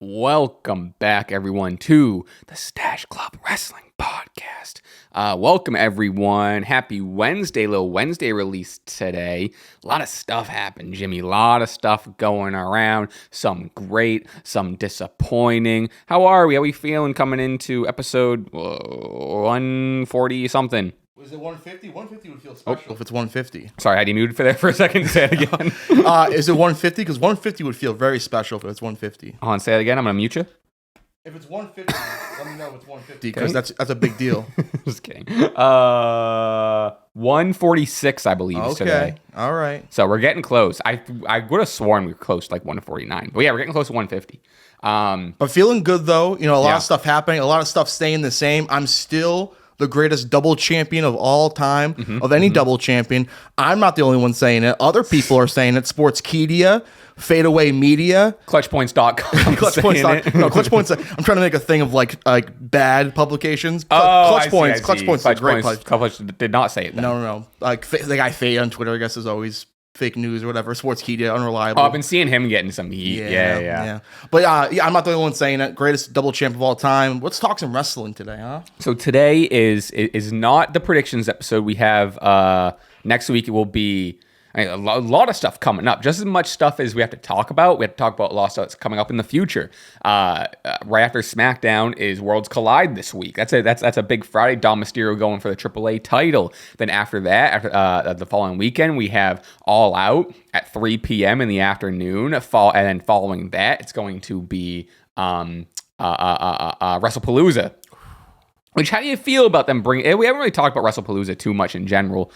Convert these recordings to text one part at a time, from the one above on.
Welcome back, everyone, to the Stache Club Wrestling Podcast. Welcome, everyone. Happy Wednesday, little Wednesday release today. A lot of stuff happened, Jimmy. A lot of stuff going around. Some great, some disappointing. How are we? How are we feeling coming into episode 140-something? Was it 150? 150 would feel special if it's 150. Sorry, I demuted for there for a second. Say it again. Is it 150? Because 150 would feel very special if it's 150. Hold on, say it again. I'm going to mute you. If it's 150, let me know if it's 150 because that's a big deal. Just kidding. 146, I believe, is today. All right. So we're getting close. I would have sworn we were close to like 149. But yeah, we're getting close to 150. But feeling good, though. You know, a lot of stuff happening. A lot of stuff staying the same. I'm still the greatest double champion of all time, of any double champion. I'm not the only one saying it. Other people are saying it. Sportskeeda, Fadeaway Media, ClutchPoints.com. ClutchPoints. No, ClutchPoints. I'm trying to make a thing of like bad publications. ClutchPoints. ClutchPoints is great. ClutchPoints did not say it then. No. Like the guy Fade on Twitter, I guess, is always fake news or whatever. Sportskeeda, unreliable. Oh, I've been seeing him getting some heat. Yeah. But I'm not the only one saying it. Greatest double champ of all time. Let's talk some wrestling today, huh? So today is not the predictions episode. We have next week. It will be a lot of stuff coming up. Just as much stuff as we have to talk about. We have to talk about a lot of stuff that's coming up in the future. Right after SmackDown is Worlds Collide this week. That's a big Friday. Dom Mysterio going for the AAA title. Then after that, the following weekend, we have All Out at 3 p.m. in the afternoon. And then following that, it's going to be WrestlePalooza. Which, how do you feel about them bringing? We haven't really talked about WrestlePalooza too much in general.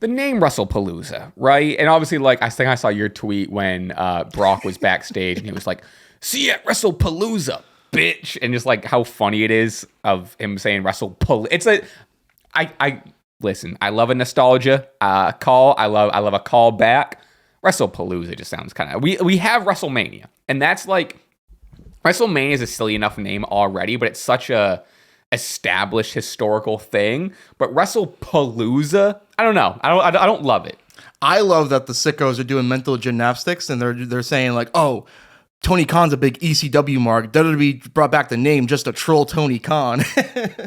The name WrestlePalooza, right? And obviously, like, I think I saw your tweet when Brock was backstage and he was like, "See you at WrestlePalooza, bitch." And just like how funny it is of him saying WrestlePalooza. Listen, I love a nostalgia call. I love a call back. WrestlePalooza just sounds kind of, we have WrestleMania. And that's like, WrestleMania is a silly enough name already, but it's such a established historical thing. But WrestlePalooza, I don't know. I don't love it. I love that the sickos are doing mental gymnastics and they're saying like, oh, Tony Khan's a big ECW mark. WWE brought back the name just to troll Tony Khan.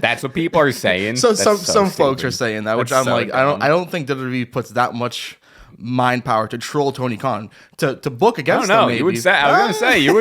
That's what people are saying. So some folks are saying that, which I'm like, dumb. I don't think WWE puts that much mind power to troll Tony Khan to book against him. Maybe. You would say, I was gonna say you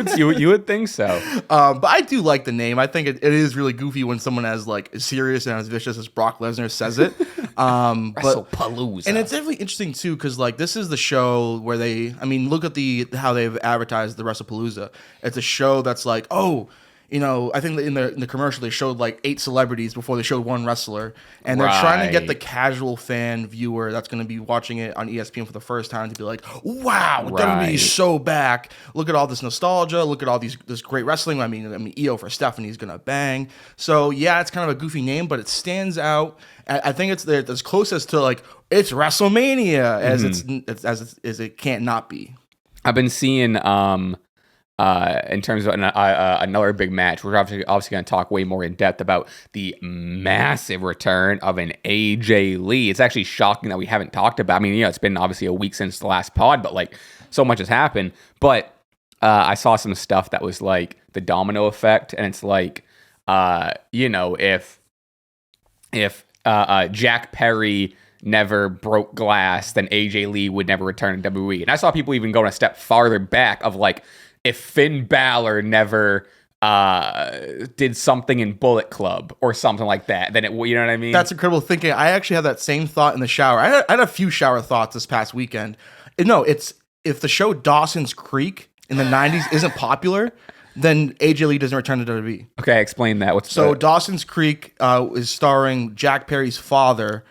would think so. But I do like the name. I think it is really goofy when someone as like as serious and as vicious as Brock Lesnar says it. WrestlePalooza, and it's definitely interesting too because like this is the show where look at how they've advertised the WrestlePalooza. It's a show that's like, oh, you know, I think in the commercial they showed like 8 celebrities before they showed one wrestler, and they're trying to get the casual fan viewer that's going to be watching it on ESPN for the first time to be like, "Wow, WWE is so back! Look at all this nostalgia! Look at all this great wrestling!" I mean, EO for Stephanie's gonna bang. So yeah, it's kind of a goofy name, but it stands out. I think it's as closest to like it's WrestleMania as it can't not be. I've been seeing in terms of another big match, we're obviously going to talk way more in depth about the massive return of an AJ Lee. It's actually shocking that we haven't talked about. I mean, it's been obviously a week since the last pod, but like so much has happened. But I saw some stuff that was like the domino effect, and it's like, if Jack Perry never broke glass, then AJ Lee would never return to WWE. And I saw people even going a step farther back of like, if Finn Balor never did something in Bullet Club or something like that, then you know what I mean? That's incredible thinking. I actually had that same thought in the shower. I had a few shower thoughts this past weekend. No, it's if the show Dawson's Creek in the 90s isn't popular, then AJ Lee doesn't return to WWE. Okay, explain that. Dawson's Creek is starring Jack Perry's father,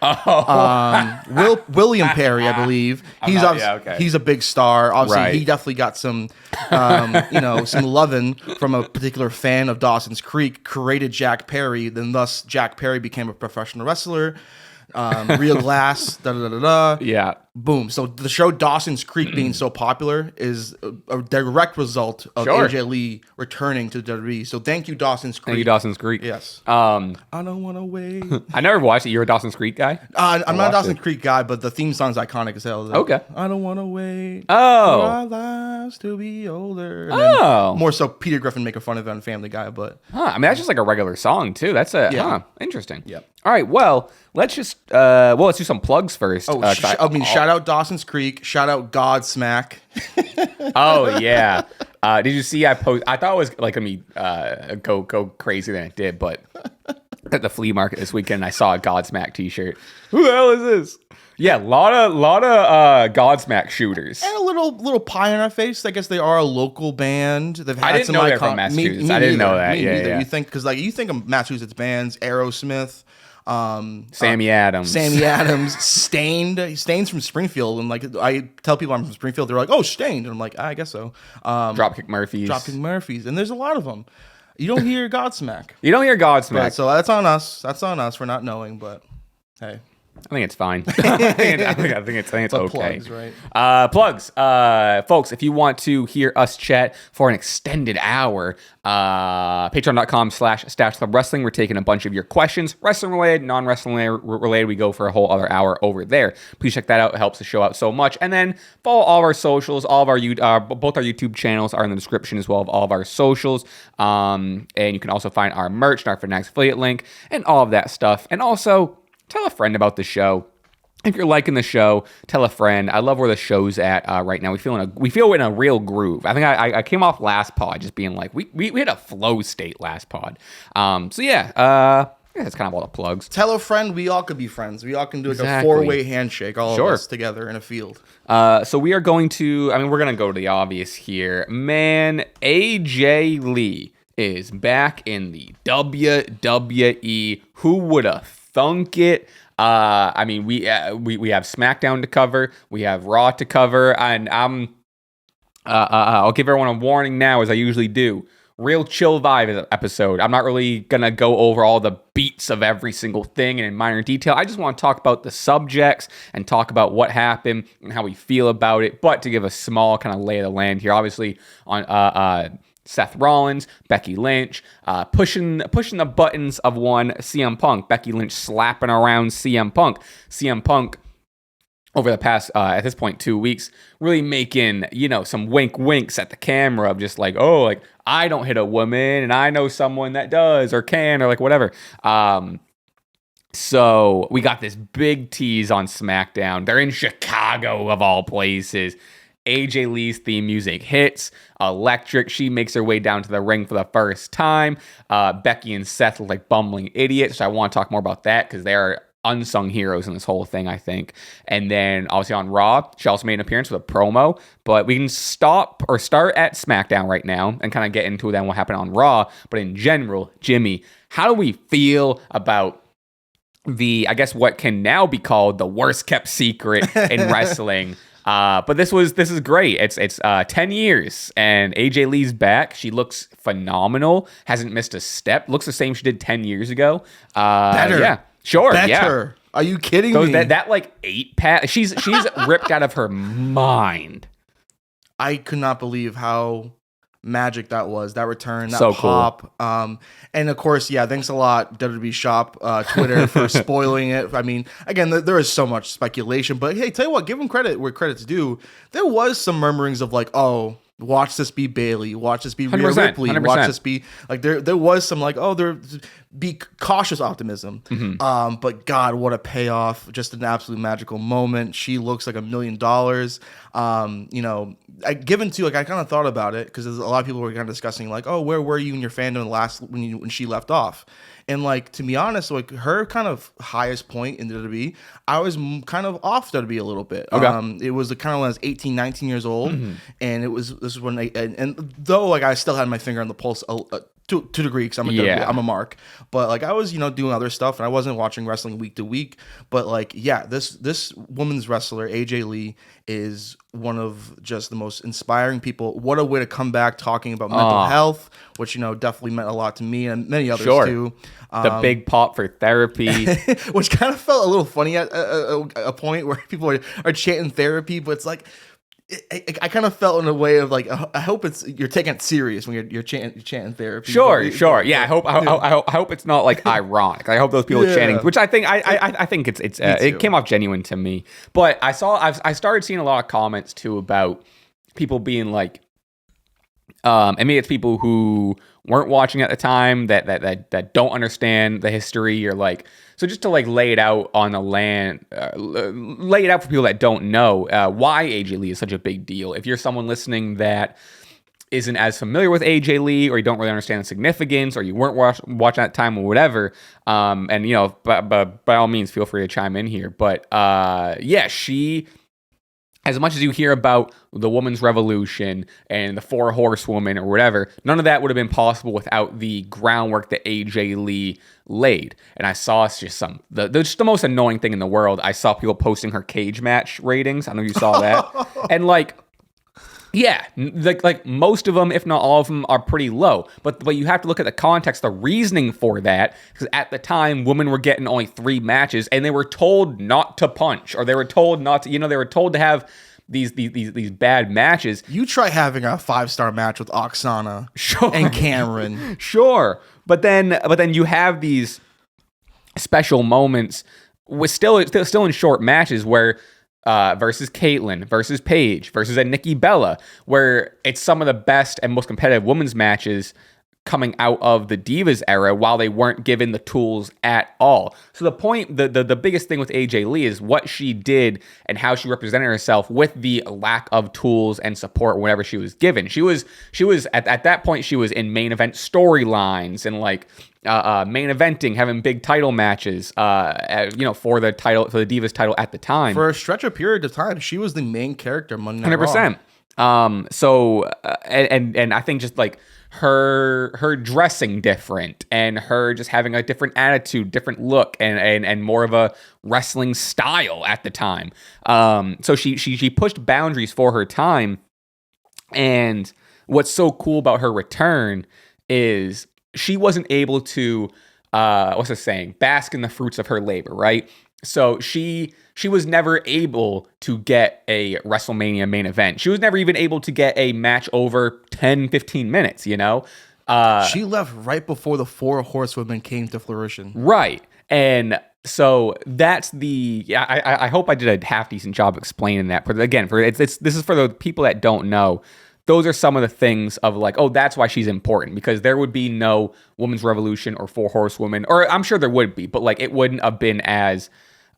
William Perry, I believe. He's a big star. Obviously, he definitely got some, some loving from a particular fan of Dawson's Creek. Created Jack Perry, then thus Jack Perry became a professional wrestler. Real Glass, da da da da. Yeah. boom. So the show Dawson's Creek being so popular is a direct result of Sure. AJ Lee returning to WWE. So thank you, Dawson's Creek. Thank you, Dawson's Creek. Yes. I don't want to wait. never watched it. You're a Dawson's Creek guy? I'm not a Dawson's it. Creek guy, but the theme song's iconic as hell. Okay. I don't want to wait for Oh. our lives to be older. And Oh. then more so Peter Griffin making fun of it on Family Guy, but Huh. I mean, that's just like a regular song, too. That's Yeah. Interesting. Yep. All right. Well, let's just, let's do some plugs first. Shout out Dawson's Creek. Shout out Godsmack. Oh yeah. Did you see I thought it was like gonna be go crazy than it did, but at the flea market this weekend I saw a Godsmack t-shirt. Who the hell is this? Yeah, lot of Godsmack shooters. And a little pie on our face. I guess they are a local band. They've had I didn't some know they're from Massachusetts. I didn't know that. Me Yeah, neither. yeah. You think because like you think of Massachusetts bands, Aerosmith, Sammy Adams. Stained. Stained's from Springfield, and like I tell people I'm from Springfield, they're like, "Oh, Stained," and I'm like, I guess so. Dropkick Murphys. Dropkick Murphys, and there's a lot of them. You don't hear Godsmack, You don't hear Godsmack. right? So that's on us. That's on us for not knowing. But hey, I think it's fine. I think it's but okay. plugs, right? Plugs. Folks, if you want to hear us chat for an extended hour, patreon.com/Stache Club Wrestling. We're taking a bunch of your questions, wrestling related, non-wrestling related. We go for a whole other hour over there. Please check that out. It helps the show out so much. And then follow all of our socials. All of our both our YouTube channels are in the description as well of all of our socials. And you can also find our merch and our Fanatics affiliate link and all of that stuff. And also, tell a friend about the show. If you're liking the show, tell a friend. I love where the show's at right now. We feel in a real groove. I think I came off last pod just being like we hit a flow state last pod. So yeah, that's kind of all the plugs. Tell a friend. We all could be friends. We all can do like Exactly. a 4-way handshake. All Sure. of us together in a field. So we are going to. I mean, we're gonna go to the obvious here. Man, AJ Lee is back in the WWE. Who would have thunk it? I mean, we have SmackDown to cover, we have Raw to cover, and I'll give everyone a warning now, as I usually do. Real chill vibe episode. I'm not really gonna go over all the beats of every single thing and in minor detail. I just want to talk about the subjects and talk about what happened and how we feel about it. But to give a small kind of lay of the land here, obviously on Seth Rollins, Becky Lynch, pushing the buttons of one CM Punk. Becky Lynch slapping around CM Punk. CM Punk over the past, at this point, 2 weeks, really making, some winks at the camera of just like, oh, like, I don't hit a woman and I know someone that does or can or like whatever. So we got this big tease on SmackDown. They're in Chicago of all places. AJ Lee's theme music hits. Electric. She makes her way down to the ring for the first time. Becky and Seth look like bumbling idiots. So I want to talk more about that because they are unsung heroes in this whole thing, I think. And then obviously on Raw, she also made an appearance with a promo. But we can start at SmackDown right now and kind of get into then what happened on Raw. But in general, Jimmy, how do we feel about I guess what can now be called the worst kept secret in wrestling? But this is great. It's 10 years and AJ Lee's back. She looks phenomenal. Hasn't missed a step. Looks the same she did 10 years ago. Better. Yeah. Sure. Better. Yeah. Are you kidding me? That like 8-pack. She's ripped out of her mind. I could not believe how magic that was. That return, that So cool. pop. And of course, yeah, thanks a lot, WWE Shop, Twitter, for spoiling it. I mean, again, there is so much speculation, but hey, tell you what, give them credit where credit's due. There was some murmurings of like, oh, watch this be Bailey, watch this be Rhea 100%, Ripley, 100%. watch this be like there was some like, oh, there be cautious optimism. Mm-hmm. But God, what a payoff. Just an absolute magical moment. She looks like $1 million. Given to like I kind of thought about it because a lot of people were kind of discussing like, oh, where were you in your fandom when she left off? And like, to be honest, like her kind of highest point in WWE, I was kind of off WWE a little bit. Okay. It was kind of when I was 18, 19 years old. And this is when and though like I still had my finger on the pulse to a degree, because I'm a mark. But like I was, doing other stuff, and I wasn't watching wrestling week to week. But like, yeah, this woman's wrestler, AJ Lee, is one of just the most inspiring people. What a way to come back talking about mental health, which definitely meant a lot to me and many others too. The big pop for therapy, which kind of felt a little funny at a point where people are chanting therapy, but it's like. I kind of felt in a way of like, I hope you're taking it serious when you're chanting therapy. Sure. Yeah, I hope it's not like ironic. I hope those people are chanting, which I think it came off genuine to me. But I started seeing a lot of comments too about people being like, and maybe it's people who weren't watching at the time that don't understand the history, or like, so just to like lay it out on the land, lay it out for people that don't know why AJ Lee is such a big deal. If you're someone listening that isn't as familiar with AJ Lee, or you don't really understand the significance, or you weren't watching at the time, or whatever, and but by all means, feel free to chime in here. But yeah, she. As much as you hear about the woman's revolution and the 4 horsewomen or whatever, none of that would have been possible without the groundwork that AJ Lee laid. And I saw just the most annoying thing in the world. I saw people posting her cage match ratings. I know you saw that. And like, yeah, like most of them, if not all of them, are pretty low. But you have to look at the context, the reasoning for that. Because at the time, women were getting only 3 matches, and they were told not to punch, or they were told not to. They were told to have these bad matches. You try having a 5-star match with Oksana and Cameron. Sure, but then you have these special moments with still in short matches where. Versus Caitlyn, versus Paige, versus a Nikki Bella, where it's some of the best and most competitive women's matches coming out of the Divas era, while they weren't given the tools at all. So the biggest thing with AJ Lee is what she did and how she represented herself with the lack of tools and support whenever she was given. She was at that point, she was in main event storylines and like main eventing, having big title matches, for the Divas title at the time. For a stretch of period of time, she was the main character Monday Night 100%. And I think just like her dressing different, and her just having a different attitude, different look, and more of a wrestling style at the time. So she pushed boundaries for her time. And what's so cool about her return is she wasn't able to, what's the saying? Bask in the fruits of her labor, right? So she was never able to get a WrestleMania main event. She was never even able to get a match over 10, 15 minutes, She left right before the 4 horsewomen came to fruition. Right. And so that's I hope I did a half decent job explaining that. But again, this is for the people that don't know. Those are some of the things of like, oh, that's why she's important, because there would be no women's revolution or 4 horsewomen, or I'm sure there would be, but like it wouldn't have been as,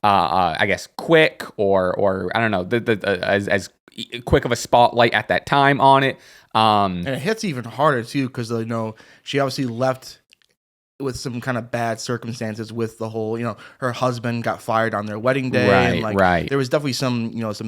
I guess, quick or I don't know, as quick of a spotlight at that time on it. And it hits even harder too, because she obviously left with some kind of bad circumstances with the whole, her husband got fired on their wedding day. Right. There was definitely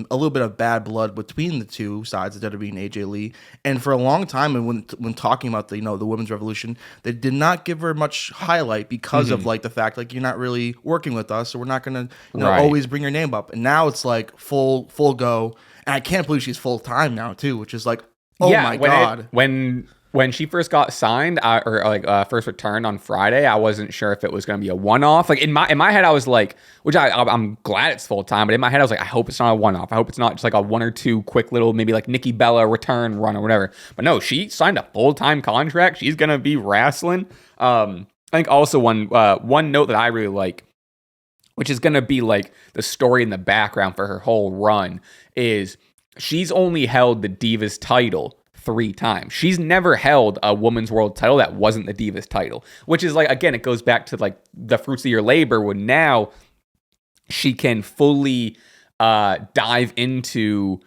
a little bit of bad blood between the two sides of WWE and AJ Lee. And for a long time, and when talking about the women's revolution, they did not give her much highlight because of like the fact like you're not really working with us, so we're not going to always bring your name up. And now it's like full go. And I can't believe she's full time now too, which is like, my God. When she first got signed, first returned on Friday, I wasn't sure if it was going to be a one-off. Like in my head, I was like, which I'm glad it's full time, but in my head, I was like, I hope it's not a one-off. I hope it's not just like a 1 or 2 quick little, maybe like Nikki Bella return run or whatever. But no, she signed a full-time contract. She's going to be wrestling. I think also one note that I really like, which is going to be like the story in the background for her whole run, is she's only held the Divas title 3 times. She's never held a women's world title that wasn't the Divas title, which is like, again, it goes back to like the fruits of your labor, when now she can fully dive into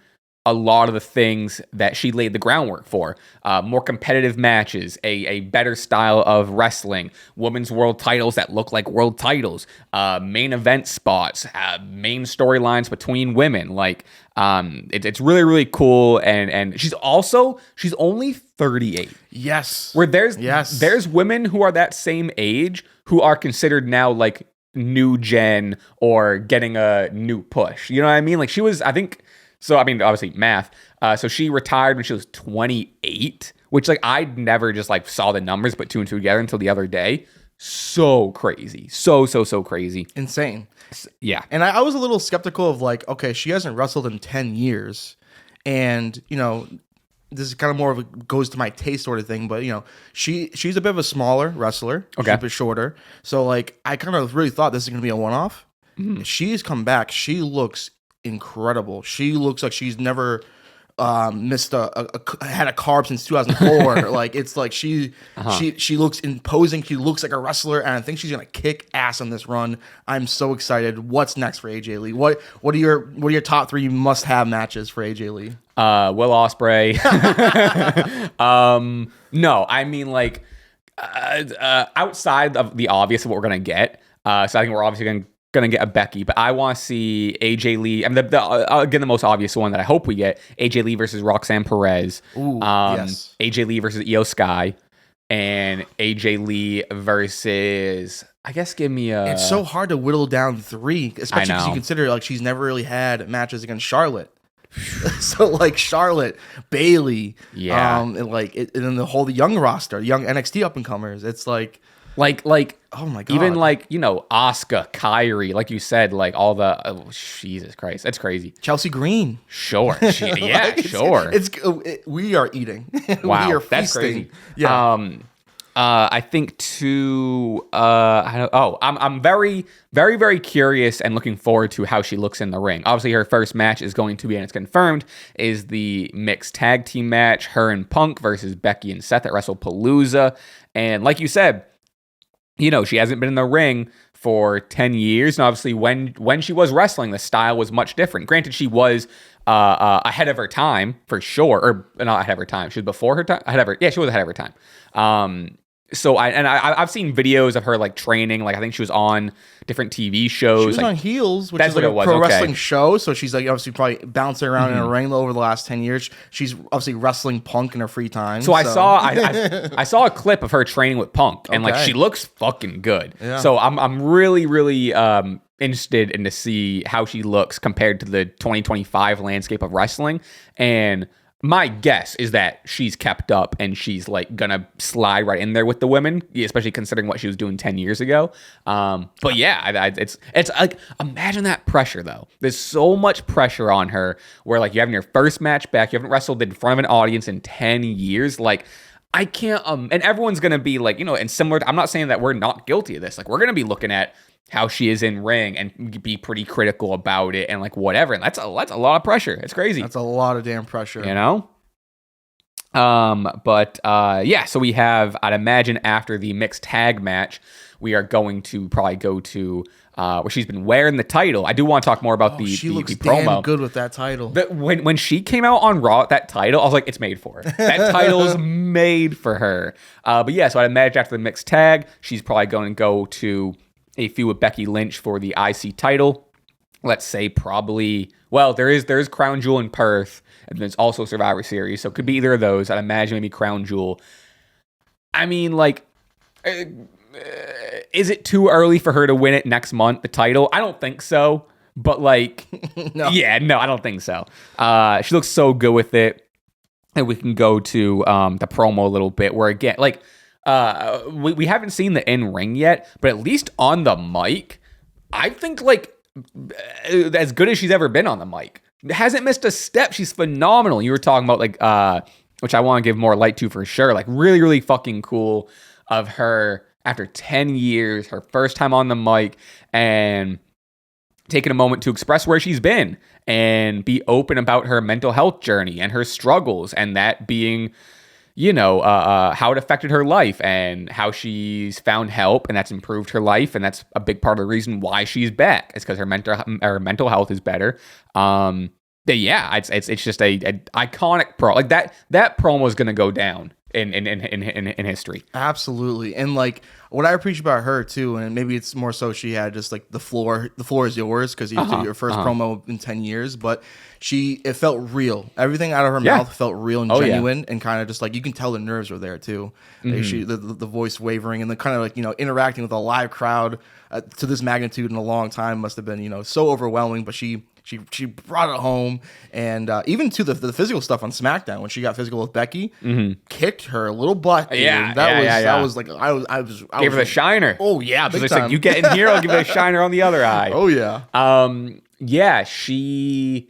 a lot of the things that she laid the groundwork for. More competitive matches, a better style of wrestling, women's world titles that look like world titles, main event spots, main storylines between women. Like, it's really, really cool. And she's only 38. Yes. Where there's women who are that same age who are considered now like new gen or getting a new push. You know what I mean? Like she was, I think, so, I mean, obviously math. So she retired when she was 28, which like I never just like saw the numbers, but two and two together until the other day. So crazy. So crazy. Insane. Yeah. And I was a little skeptical of like, okay, she hasn't wrestled in 10 years. And, you know, this is kind of more of a goes to my taste sort of thing, but, you know, she's a bit of a smaller wrestler. Okay. She's a bit shorter. So, like, I kind of really thought this is going to be a one-off. Mm-hmm. She's come back. She looks incredible. She looks like she's never missed had a carb since 2004. Like it's like she looks imposing. She looks like a wrestler, and I think she's gonna kick ass on this run. I'm so excited. What's next for AJ Lee? What are your top 3 must have matches for AJ Lee? Will Ospreay. No, I mean like outside of the obvious of what we're gonna get. So I think we're obviously gonna get a Becky, but I want to see AJ Lee. I mean, again, the most obvious one that I hope we get: AJ Lee versus Roxanne Perez. Ooh, yes. AJ Lee versus Io Sky, and AJ Lee versus. I guess give me a. It's so hard to whittle down 3, especially because you consider like she's never really had matches against Charlotte. So like Charlotte, Bailey, and then the young roster, young NXT up and comers. It's like oh my god, even like, you know, Asuka, Kyrie, like you said, like all the Jesus Christ, that's crazy. Chelsea Green, sure, yeah, sure. We are eating. Wow, we are that's feasting. crazy. Yeah. I think too. I'm very, very, very curious and looking forward to how she looks in the ring. Obviously, her first match is going to be, and it's confirmed, is the mixed tag team match, her and Punk versus Becky and Seth at WrestlePalooza. And like you said, you know, she hasn't been in the ring for 10 years. And obviously, when she was wrestling, the style was much different. Granted, she was ahead of her time for sure, or not ahead of her time. She was before her time. She was ahead of her time. So I've seen videos of her like training. Like I think she was on different TV shows. She was like, on Heels, which is like a pro wrestling show. So she's like obviously probably bouncing around in a ring over the last 10 years. She's obviously wrestling Punk in her free time. So I saw a clip of her training with Punk, and like she looks fucking good. Yeah. So I'm really interested in to see how she looks compared to the 2025 landscape of wrestling. And my guess is that she's kept up and she's like gonna slide right in there with the women, especially considering what she was doing 10 years ago. But yeah, it's like, imagine that pressure though. There's so much pressure on her where like you having your first match back, you haven't wrestled in front of an audience in 10 years. Like I can't, and everyone's gonna be like, you know, and similar to, I'm not saying that we're not guilty of this. Like we're gonna be looking at how she is in ring and be pretty critical about it and like whatever. And that's a lot of pressure. It's crazy. That's a lot of damn pressure. You know? Yeah, so we have, I'd imagine after the mixed tag match, we are going to probably go to where she's been wearing the title. I do want to talk more about the looks promo. Damn good with that title. When she came out on Raw, that title, I was like, it's made for her. That title's made for her. But yeah, so I'd imagine after the mixed tag, she's probably going to go to a feud with Becky Lynch for the IC title. Let's say probably, well, there is Crown Jewel in Perth, and there's also Survivor Series, so it could be either of those. I'd imagine maybe Crown Jewel. I mean, like, is it too early for her to win it next month, the title? I don't think so, but like, no, I don't think so. She looks so good with it, and we can go to the promo a little bit, where again, like, we haven't seen the in-ring yet, but at least on the mic, I think like as good as she's ever been on the mic. Hasn't missed a step. She's phenomenal. You were talking about like which I want to give more light to for sure. Like really fucking cool of her after 10 years, her first time on the mic, and taking a moment to express where she's been and be open about her mental health journey and her struggles, and that being, you know, how it affected her life and how she's found help, and that's improved her life, and that's a big part of the reason why she's back. It's because her mental health is better. Yeah, it's just a iconic pro. Like that promo is gonna go down in history. Absolutely. And like what I appreciate about her too, and maybe it's more so she had just like the floor is yours because you did your first promo in 10 years, but it felt real. Everything out of her mouth felt real and genuine, and kind of just like you can tell the nerves were there too. Like the voice wavering and the kind of like, interacting with a live crowd to this magnitude in a long time must have been, so overwhelming, but she brought it home, and even to the physical stuff on SmackDown when she got physical with Becky, kicked her little butt. Dude. That was like I was gave her the shiner. Oh yeah, big she's time. like, you get in here, I'll give you a shiner on the other eye. Oh yeah. She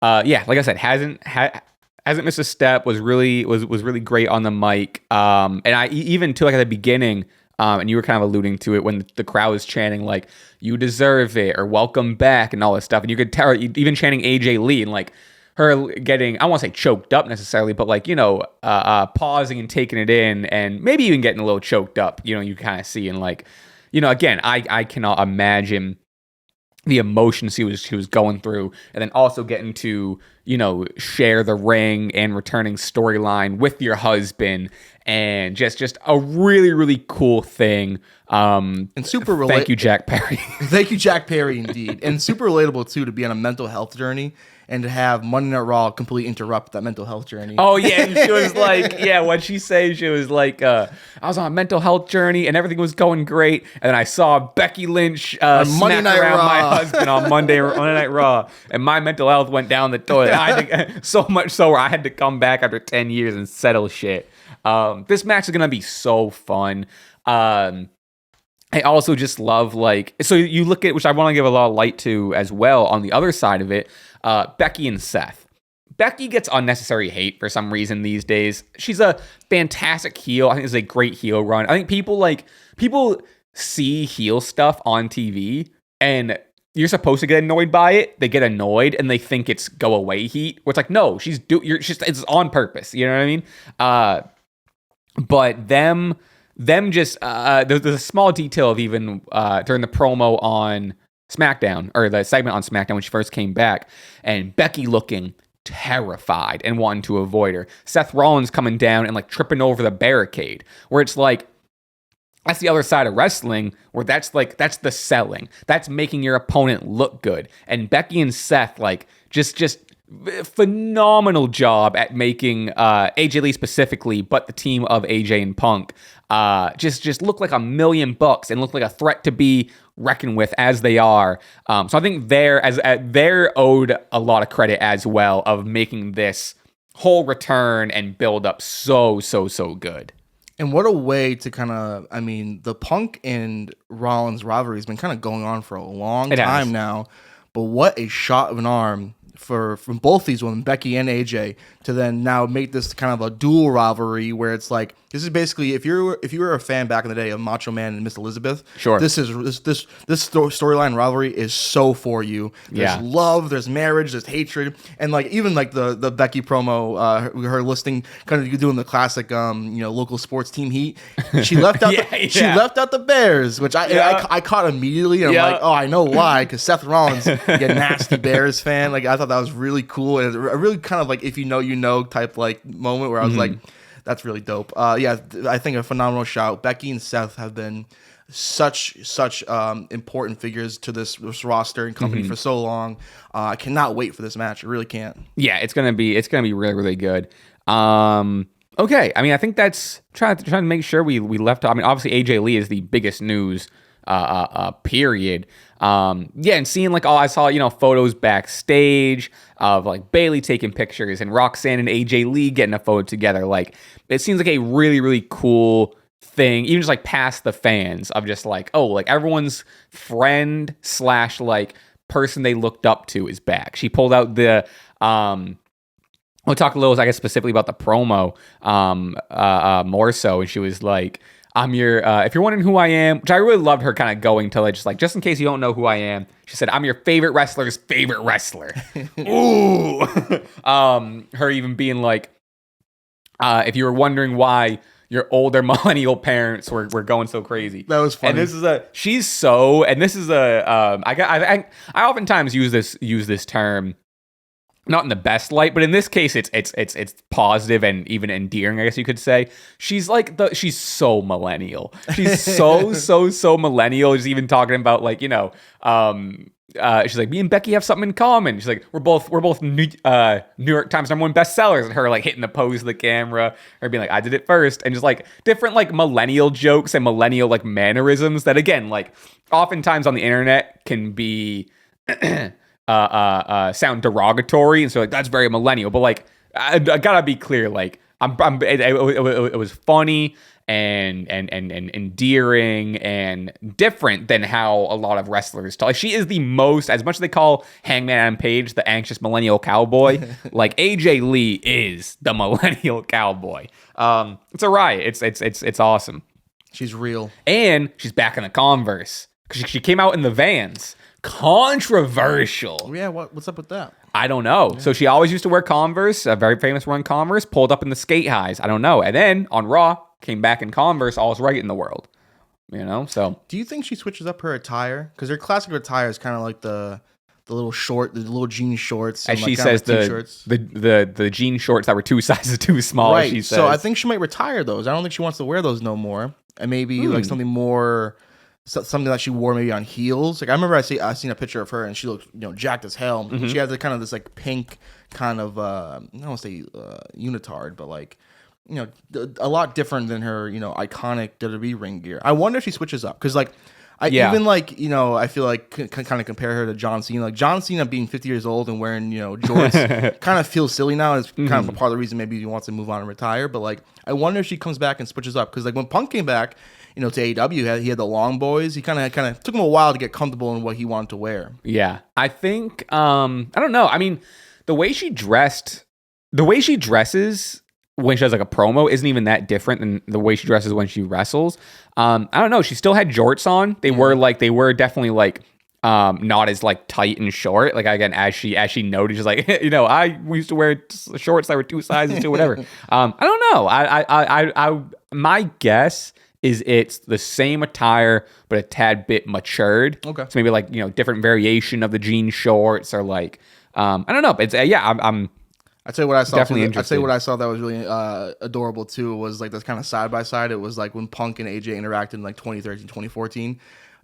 like I said, hasn't missed a step. Was really great on the mic. And I even to like at the beginning. And you were kind of alluding to it when the crowd was chanting like "You deserve it" or "Welcome back" and all this stuff, and you could tell her, even chanting AJ Lee and like her getting, I won't say choked up necessarily, but like pausing and taking it in, and maybe even getting a little choked up. You kind of see, and like again, I cannot imagine the emotions she was going through, and then also getting to share the ring and returning storyline with your husband, and just a really, really cool thing. And super relatable. Thank you, Jack Perry. Thank you, Jack Perry, indeed. And super relatable too, to be on a mental health journey and to have Monday Night Raw completely interrupt that mental health journey. Oh yeah, and she was like, what she said, she was like, I was on a mental health journey and everything was going great, and then I saw Becky Lynch smack around my husband on Monday Night Raw, and my mental health went down the toilet. So much so where I had to come back after 10 years and settle shit. This match is gonna be so fun. I also just love, like, so you look at, which I want to give a lot of light to as well on the other side of it, Becky and Seth. Becky gets unnecessary hate for some reason these days. She's a fantastic heel. I think it's a great heel run. I think people see heel stuff on TV and you're supposed to get annoyed by it. They get annoyed and they think it's go away heat. Where it's like, no, it's on purpose. You know what I mean? But them just there's a small detail of even during the promo on SmackDown, or the segment on SmackDown when she first came back, and Becky looking terrified and wanting to avoid her. Seth Rollins coming down and like tripping over the barricade, where it's like, that's the other side of wrestling, where that's the selling. That's making your opponent look good. And Becky and Seth, like, just phenomenal job at making AJ Lee specifically, but the team of AJ and Punk just look like $1,000,000 and look like a threat to be reckoned with, as they are. So I think they're owed a lot of credit as well of making this whole return and build up so good. And what a way to kind of, I mean, the Punk and Rollins rivalry has been kind of going on for a long time now, but what a shot of an arm from both these women, Becky and AJ, to then now make this kind of a dual rivalry where it's like, this is basically, if you were a fan back in the day of Macho Man and Miss Elizabeth, sure, this storyline rivalry is so for you. There's love, there's marriage, there's hatred, and like even like the Becky promo, her listing, kind of doing the classic local sports team heat. She left out she left out the Bears, which I caught immediately, and I'm like, oh, I know why, because Seth Rollins, you nasty Bears fan. Like, I thought that was really cool, and a really kind of like, if you know type like moment where I was like, that's really dope. I think a phenomenal shout. Becky and Seth have been such important figures to this roster and company for so long. I cannot wait for this match. I really can't. Yeah, it's gonna be really, really good. Okay, I mean, I think that's trying to make sure we left. I mean, obviously AJ Lee is the biggest news. Period. And seeing like, I saw, photos backstage of like Bayley taking pictures and Roxanne and AJ Lee getting a photo together. Like, it seems like a really, really cool thing, even just like past the fans, of just like, oh, like everyone's friend / like person they looked up to is back. She pulled out the, we'll talk a little, I guess, specifically about the promo, more so. And she was like, I'm your, if you're wondering who I am, which I really loved her kind of going to like, just in case you don't know who I am, she said, I'm your favorite wrestler's favorite wrestler. Ooh. Her even being like, if you were wondering why your older millennial parents were going so crazy. That was funny. And I oftentimes use this term not in the best light, but in this case, it's positive and even endearing, I guess you could say. She's like she's so millennial. She's so millennial. She's even talking about like, you know, she's like, me and Becky have something in common. She's like, we're both New York Times #1 bestsellers, and her like hitting the pose of the camera, or being like, I did it first, and just like different like millennial jokes and millennial like mannerisms that again, like oftentimes on the internet can be sound derogatory, and so like that's very millennial. But like I gotta be clear, like it was funny and endearing and different than how a lot of wrestlers talk. Like, she is the most, as much as they call Hangman Adam Page the anxious millennial cowboy, like AJ Lee is the millennial cowboy. It's a riot. It's awesome. She's real, and she's back in the Converse because she came out in the Vans. Controversial. Yeah, what's up with that? I don't know. Yeah. So she always used to wear Converse, a very famous one Converse, pulled up in the skate highs. I don't know. And then on Raw, came back in Converse, all's right in the world. You know, so. Do you think she switches up her attire? Because her classic attire is kind of like the little short, the little jean shorts. As she says, the jean shorts that were 2 sizes too small, right. She says. So I think she might retire those. I don't think she wants to wear those no more. And maybe like something more... something that she wore maybe on heels. Like I remember I seen a picture of her and she looked, you know, jacked as hell. Mm-hmm. She had the kind of this like pink kind of I don't want to say unitard, but like, you know, a lot different than her, you know, iconic WWE ring gear. I wonder if she switches up because like even like, you know, I feel like kind of compare her to John Cena. Like John Cena being 50 years old and wearing, you know, jorts kind of feels silly now. It's kind of a part of the reason maybe he wants to move on and retire. But like I wonder if she comes back and switches up because like when Punk came back, you know, to AEW, he had the long boys. He kind of took him a while to get comfortable in what he wanted to wear. Yeah, I think I don't know. I mean, the way she dresses when she has like a promo isn't even that different than the way she dresses when she wrestles. I don't know. She still had jorts on. They were definitely like not as like tight and short. Like again, as she noted, she's like, you know, we used to wear shorts that were 2 sizes too, whatever. I don't know. I my guess is it's the same attire, but a tad bit matured. Okay. So maybe like, you know, different variation of the jean shorts or like, I don't know. It's I'm I'd say what I saw. Definitely interesting. I'd say what I saw that was really adorable too was like this kind of side by side. It was like when Punk and AJ interacted in like 2013, 2014.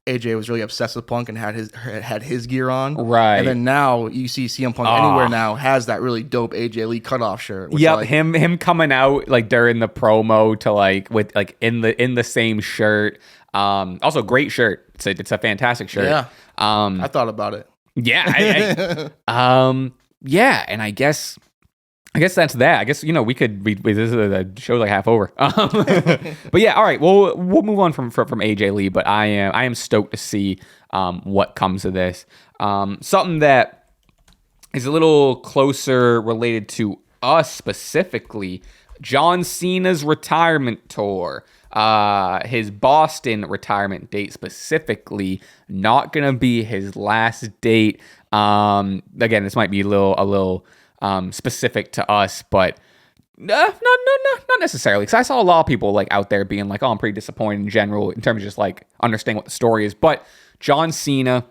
AJ was really obsessed with Punk and had his gear on. Right. And then now you see CM Punk anywhere now has that really dope AJ Lee cutoff shirt. Yep, like, him coming out like during the promo to like with like in the same shirt. Also great shirt. It's a fantastic shirt. Yeah. I thought about it. Yeah. Yeah, and I guess that's that. I guess, you know, we could this is the show's like half over. But yeah, all right. Well, we'll move on from AJ Lee, but I am stoked to see what comes of this. Something that is a little closer related to us specifically, John Cena's retirement tour. His Boston retirement date specifically, not gonna be his last date. Again, this might be a little specific to us, but not necessarily. Because I saw a lot of people like out there being like, "Oh, I'm pretty disappointed in general in terms of just like understanding what the story is." But John Cena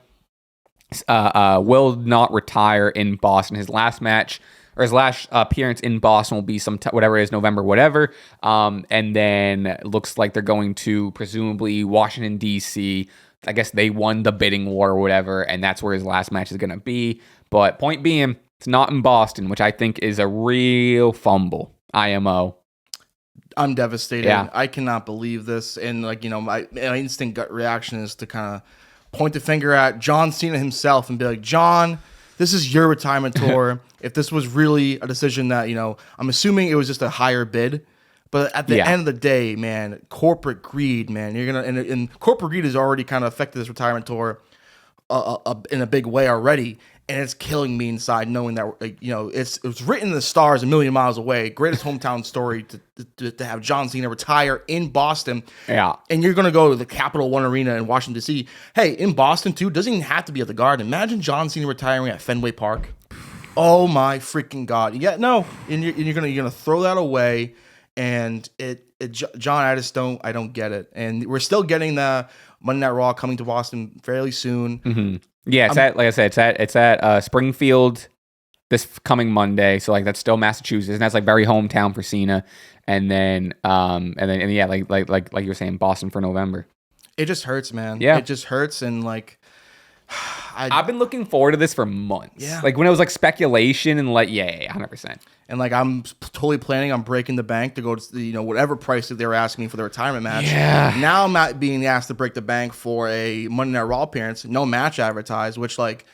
will not retire in Boston. His last match or his last appearance in Boston will be whatever it is, November, whatever. And then it looks like they're going to presumably Washington D.C. I guess they won the bidding war or whatever, and that's where his last match is going to be. But point being, it's not in Boston, which I think is a real fumble. IMO. I'm devastated. Yeah. I cannot believe this. And like, you know, my instant gut reaction is to kind of point the finger at John Cena himself and be like, John, this is your retirement tour. If this was really a decision that, you know, I'm assuming it was just a higher bid. But at the end of the day, man, corporate greed, man, you're gonna and corporate greed has already kind of affected this retirement tour in a big way already, and it's killing me inside knowing that, like, you know, it was written in the stars a million miles away. Greatest hometown story to have John Cena retire in Boston. Yeah, and you're gonna go to the Capital One Arena in Washington D.C. Hey, in Boston too, doesn't even have to be at the Garden. Imagine John Cena retiring at Fenway Park. Oh my freaking God! Yeah, no, and you're gonna throw that away. And John, I don't get it. And we're still getting the Monday Night Raw coming to Boston fairly soon. Mm-hmm. Yeah, it's at Springfield this coming Monday. So like that's still Massachusetts, and that's like very hometown for Cena. And then yeah, like you were saying, Boston for November. It just hurts, man. Yeah. It just hurts, and like I've been looking forward to this for months. Yeah. Like when it was like speculation and like, yeah, 100%. And like I'm totally planning on breaking the bank to go to whatever price that they were asking me for the retirement match. Yeah. Now I'm not being asked to break the bank for a Monday Night Raw appearance, no match advertised, which like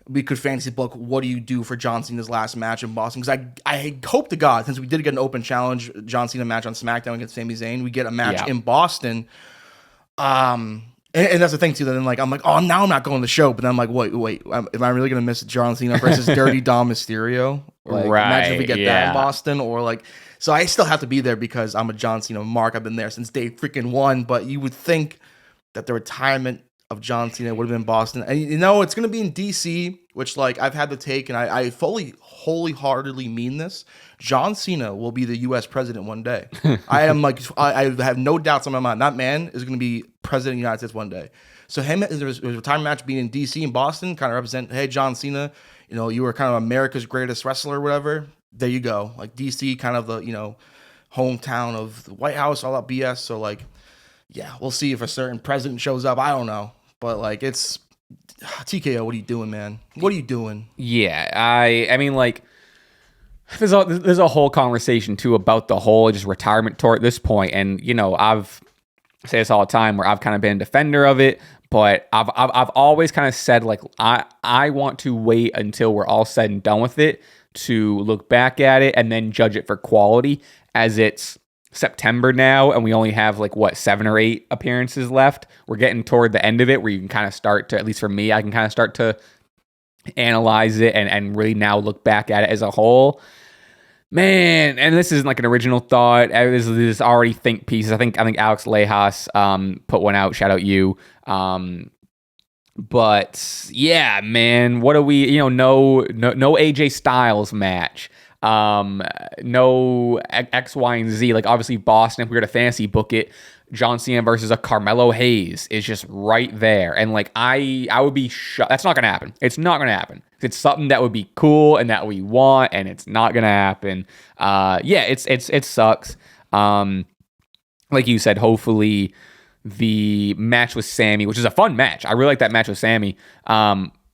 we could fantasy book. What do you do for John Cena's last match in Boston? Because I hope to God, since we did get an open challenge John Cena match on SmackDown against Sami Zayn, we get a match in Boston. And that's the thing too. Then like I'm like, oh, now I'm not going to the show. But then I'm like, wait, am I really gonna miss John Cena versus Dirty Dom Mysterio? Like, imagine if we get that in Boston, or like, so I still have to be there because I'm a John Cena mark. I've been there since day freaking one. But you would think that the retirement of John Cena would have been in Boston, and it's gonna be in DC, which like I've had to take, and I fully, wholeheartedly mean this. John Cena will be the U.S. president one day. I am like, I have no doubts on my mind. That man is going to be president of the United States one day. So him, his retirement match being in D.C. and Boston kind of represent, hey, John Cena, you were kind of America's greatest wrestler or whatever. There you go. Like D.C., kind of the, hometown of the White House, all that BS. So like, yeah, we'll see if a certain president shows up. I don't know. But like, it's TKO. What are you doing, man? What are you doing? Yeah, I mean, like, there's a whole conversation too about the whole just retirement tour at this point, and I've say this all the time where I've kind of been a defender of it, but I've always kind of said like I want to wait until we're all said and done with it to look back at it and then judge it for quality, as it's September now and we only have like 7 or 8 appearances left. We're getting toward the end of it where you can kind of start to, at least for me, I can kind of start to analyze it and really now look back at it as a whole. Man, and this isn't like an original thought. This is already think pieces. I think Alex Lejas put one out. Shout out you. But yeah, man, what do we? No AJ Styles match. No X, Y, and Z. Like obviously Boston. If we were to fantasy book it, John Cena versus a Carmelo Hayes is just right there. And like I would be shocked. That's not gonna happen. It's not gonna happen. It's something that would be cool and that we want, and it's not gonna happen. Yeah, it sucks. Like you said, hopefully the match with Sammy, which is a fun match. I really like that match with Sammy.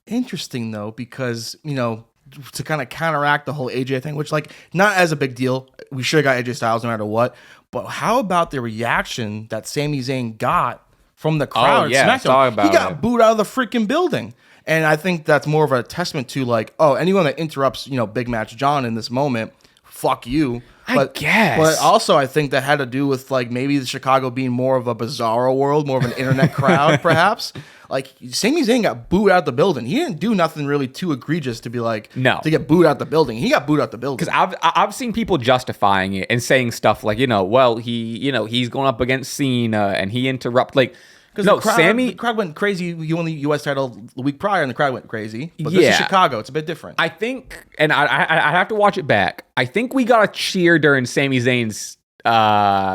Interesting though, because to kind of counteract the whole AJ thing, which like not as a big deal. We should have got AJ Styles no matter what. But how about the reaction that Sami Zayn got from the crowd? Oh, yeah, at SmackDown? He got it. booed out of the freaking building. And I think that's more of a testament to like, oh, anyone that interrupts, Big Match John in this moment, fuck you. I guess. But also I think that had to do with like maybe the Chicago being more of a bizarro world, more of an internet crowd, perhaps. Like Sami Zayn got booed out the building. He didn't do nothing really too egregious to be like to get booed out the building. He got booed out the building. Because I've seen people justifying it and saying stuff like, well, he's going up against Cena and he interrupted like. Because the crowd went crazy. He won the U.S. title the week prior, and the crowd went crazy. But this is Chicago. It's a bit different. I think, and I have to watch it back. I think we got a cheer during Sami Zayn's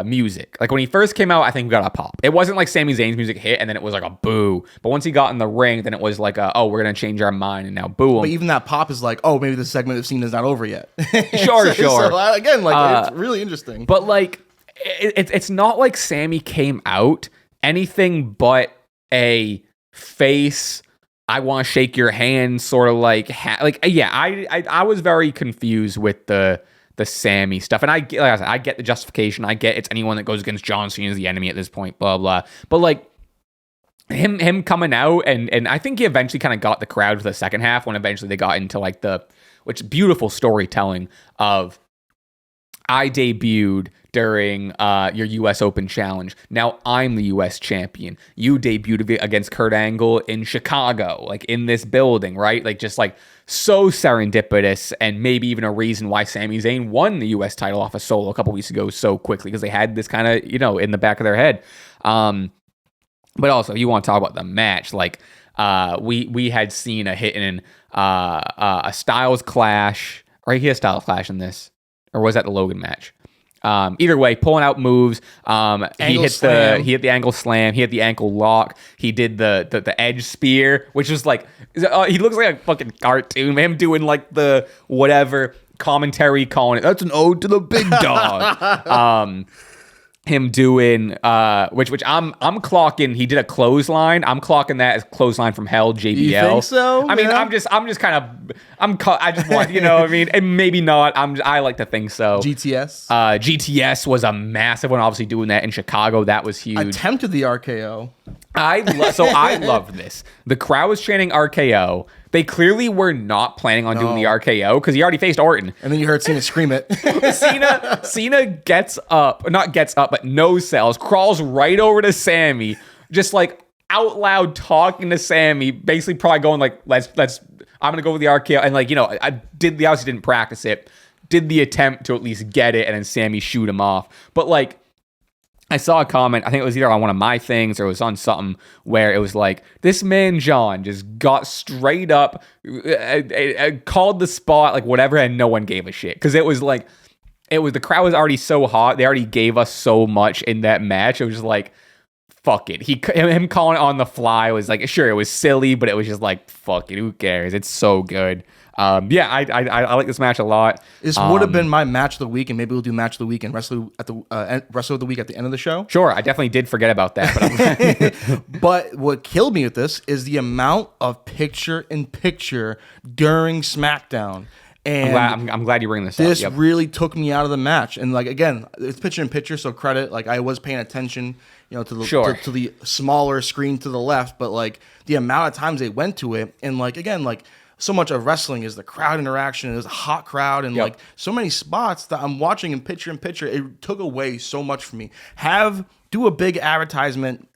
music. Like when he first came out, I think we got a pop. It wasn't like Sami Zayn's music hit, and then it was like a boo. But once he got in the ring, then it was like, we're going to change our mind and now boo him. But even that pop is like, maybe the segment of Cena's not over yet. Sure. So again, like it's really interesting. But like, it's not like Sami came out anything but a face, I want to shake your hand sort of like I was very confused with the Sammy stuff, and I get the justification. I get it's anyone that goes against John Cena is the enemy at this point, blah blah. But like him coming out and I think he eventually kind of got the crowd for the second half when eventually they got into like which beautiful storytelling of I debuted during your U.S. Open Challenge. Now I'm the U.S. champion. You debuted against Kurt Angle in Chicago, like in this building, right? Like just like so serendipitous, and maybe even a reason why Sami Zayn won the U.S. title off of Solo a couple weeks ago so quickly, because they had this kind of, in the back of their head. But also, you want to talk about the match, like we had Cena hitting a Styles clash, right? He had a Styles clash in this. Or was that the Logan match? Either way, pulling out moves. Angle slam. He hit the ankle slam. He hit the ankle lock. He did the edge spear, which is like he looks like a fucking cartoon. Him doing like the whatever commentary calling it. That's an ode to the big dog. Him doing which I'm clocking. He did a clothesline. I'm clocking that as clothesline from hell. JBL. You think so? I mean, yeah. I'm just kind of I just want, you know what I mean, and maybe not. I like to think so. GTS was a massive one. Obviously doing that in Chicago, that was huge. Attempted the RKO. I loved this. The crowd was chanting RKO. They clearly were not planning on doing the RKO because he already faced Orton. And then you heard Cena scream it. Cena not gets up, but no sells, crawls right over to Sammy, just like out loud talking to Sammy, basically probably going like, let's I'm gonna go with the RKO. And like, you know, obviously didn't practice it, did the attempt to at least get it, and then Sammy shoot him off. But like, I saw a comment, I think it was either on one of my things or it was on something where it was like, this man John just got straight up, called the spot, like whatever, and no one gave a shit. Because it was the crowd was already so hot. They already gave us so much in that match. It was just like, fuck it. Him calling it on the fly was like, sure, it was silly, but it was just like, fuck it, who cares? It's so good. Yeah, I like this match a lot. This would have been my match of the week, and maybe we'll do match of the week and wrestle of the week at the end of the show. Sure, I definitely did forget about that. But what killed me with this is the amount of picture-in-picture during SmackDown. And I'm glad you bring this up. This really took me out of the match. And like, again, it's picture-in-picture, so credit. Like, I was paying attention, you know, to the smaller screen to the left, but like the amount of times they went to it, and like, again, like, so much of wrestling is the crowd interaction. It was a hot crowd, and like so many spots that I'm watching in picture. It took away so much from me. Do a big advertisement.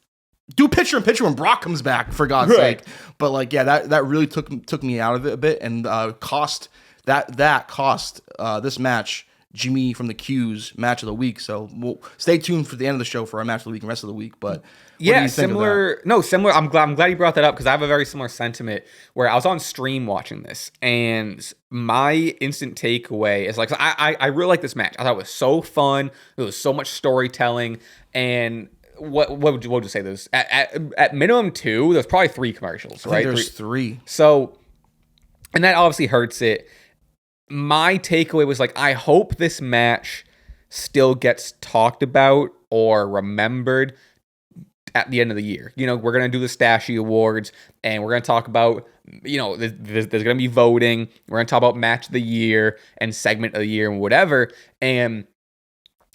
Do picture in picture when Brock comes back, for God's sake. But like, yeah, that really took me out of it a bit, and cost this match Jimmy from the Q's match of the week. So we'll stay tuned for the end of the show for our match of the week and rest of the week. But yeah, similar. I'm glad you brought that up because I have a very similar sentiment where I was on stream watching this, and my instant takeaway is like, I really like this match. I thought it was so fun. There was so much storytelling, and what would you say? There's at minimum 2. There's probably 3 commercials, right? There's 3. So, and that obviously hurts it. My takeaway was like, I hope this match still gets talked about or remembered at the end of the year. You know, we're going to do the Stache Awards, and we're going to talk about, you know, there's going to be voting. We're going to talk about match of the year and segment of the year and whatever. And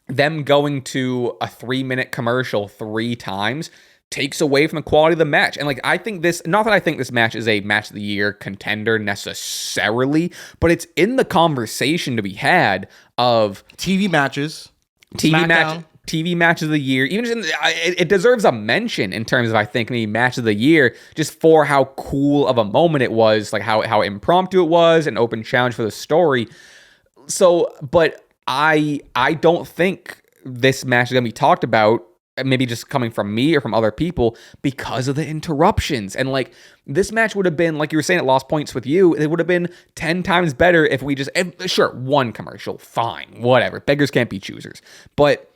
them going to a 3-minute commercial 3 times takes away from the quality of the match. And like, I think not that I think this match is a match of the year contender necessarily, but it's in the conversation to be had of TV matches, TV match of the year. Even just it deserves a mention in terms of, I think, the match of the year, just for how cool of a moment it was, like how impromptu it was, an open challenge for the story. So, but I don't think this match is going to be talked about, maybe just coming from me or from other people, because of the interruptions. And like, this match would have been, like you were saying, it lost points with you. It would have been 10 times better if we just, sure, 1 commercial, fine, whatever. Beggars can't be choosers. But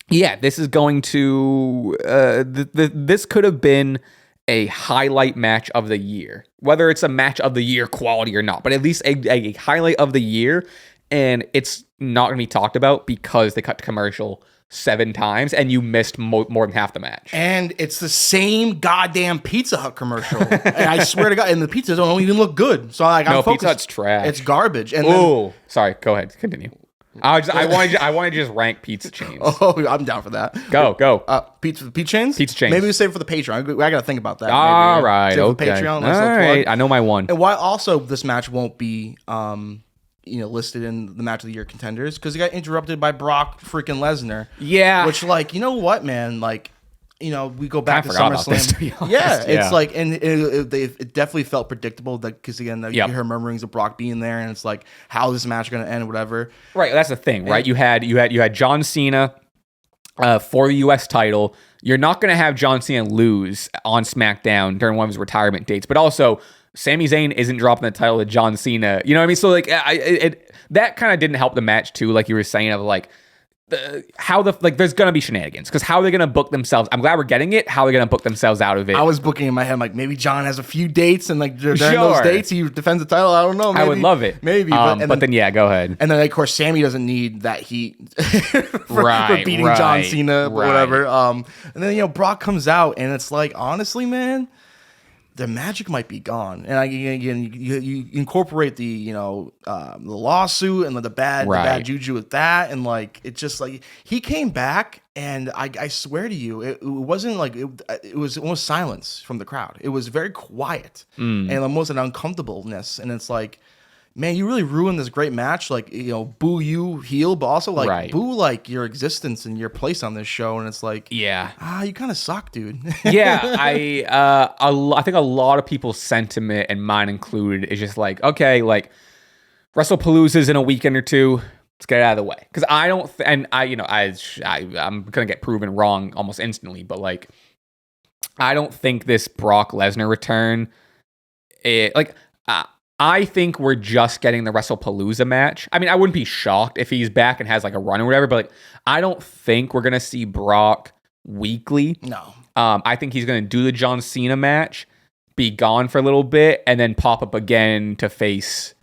yeah, this is going to, this could have been a highlight match of the year, whether it's a match of the year quality or not, but at least a highlight of the year. And it's not going to be talked about because they cut to commercial 7 times and you missed more than half the match. And it's the same goddamn Pizza Hut commercial. And I swear to God, and the pizzas don't even look good. So like, I'm focused. Pizza Hut's trash. It's garbage. And sorry. Go ahead. Continue. I wanted to just rank pizza chains. Oh, I'm down for that. Go. Pizza chains? Pizza chains. Maybe we save it for the Patreon. I got to think about that. All right. Save Okay. For Patreon. All right. I know my one. And why also this match won't be listed in the match of the year contenders, because he got interrupted by Brock freaking Lesnar. Yeah. Which, like, you know what, man? Like, you know, we go back to SummerSlam. Yeah, it's like, and it definitely felt predictable, that because again, you hear murmurings of Brock being there, and it's like, how is this match going to end, whatever. Right, that's the thing, right? You had John Cena for the U.S. title. You're not going to have John Cena lose on SmackDown during one of his retirement dates, but also Sami Zayn isn't dropping the title to John Cena. You know what I mean? So like, that kind of didn't help the match too, like you were saying, of like, there's gonna be shenanigans because how are they gonna book themselves? I'm glad we're getting it. How are they gonna book themselves out of it? I was booking in my head, I'm like, maybe John has a few dates and like during Sure. those dates he defends the title. I don't know. Maybe, I would love it. Maybe, but then yeah, go ahead. And then of course Sammy doesn't need that heat for Right, beating John right, Cena, right. whatever. And then Brock comes out and it's like, honestly, man, the magic might be gone. And again, you incorporate the the lawsuit and the bad juju with that, and like it's just like he came back, and I swear to you, it wasn't like it was almost silence from the crowd. It was very quiet and almost an uncomfortableness, and it's like, man, you really ruined this great match. Like, boo you heel, but also like boo like your existence and your place on this show. And it's like, yeah, you kind of suck, dude. Yeah, I think a lot of people's sentiment, and mine included, is just like, okay, like WrestlePalooza's in a weekend or two. Let's get it out of the way, because I don't, I'm gonna get proven wrong almost instantly, but like, I don't think this Brock Lesnar return, I think we're just getting the WrestlePalooza match. I mean, I wouldn't be shocked if he's back and has like a run or whatever, but like, I don't think we're going to see Brock weekly. No. I think he's going to do the John Cena match, be gone for a little bit, and then pop up again to face,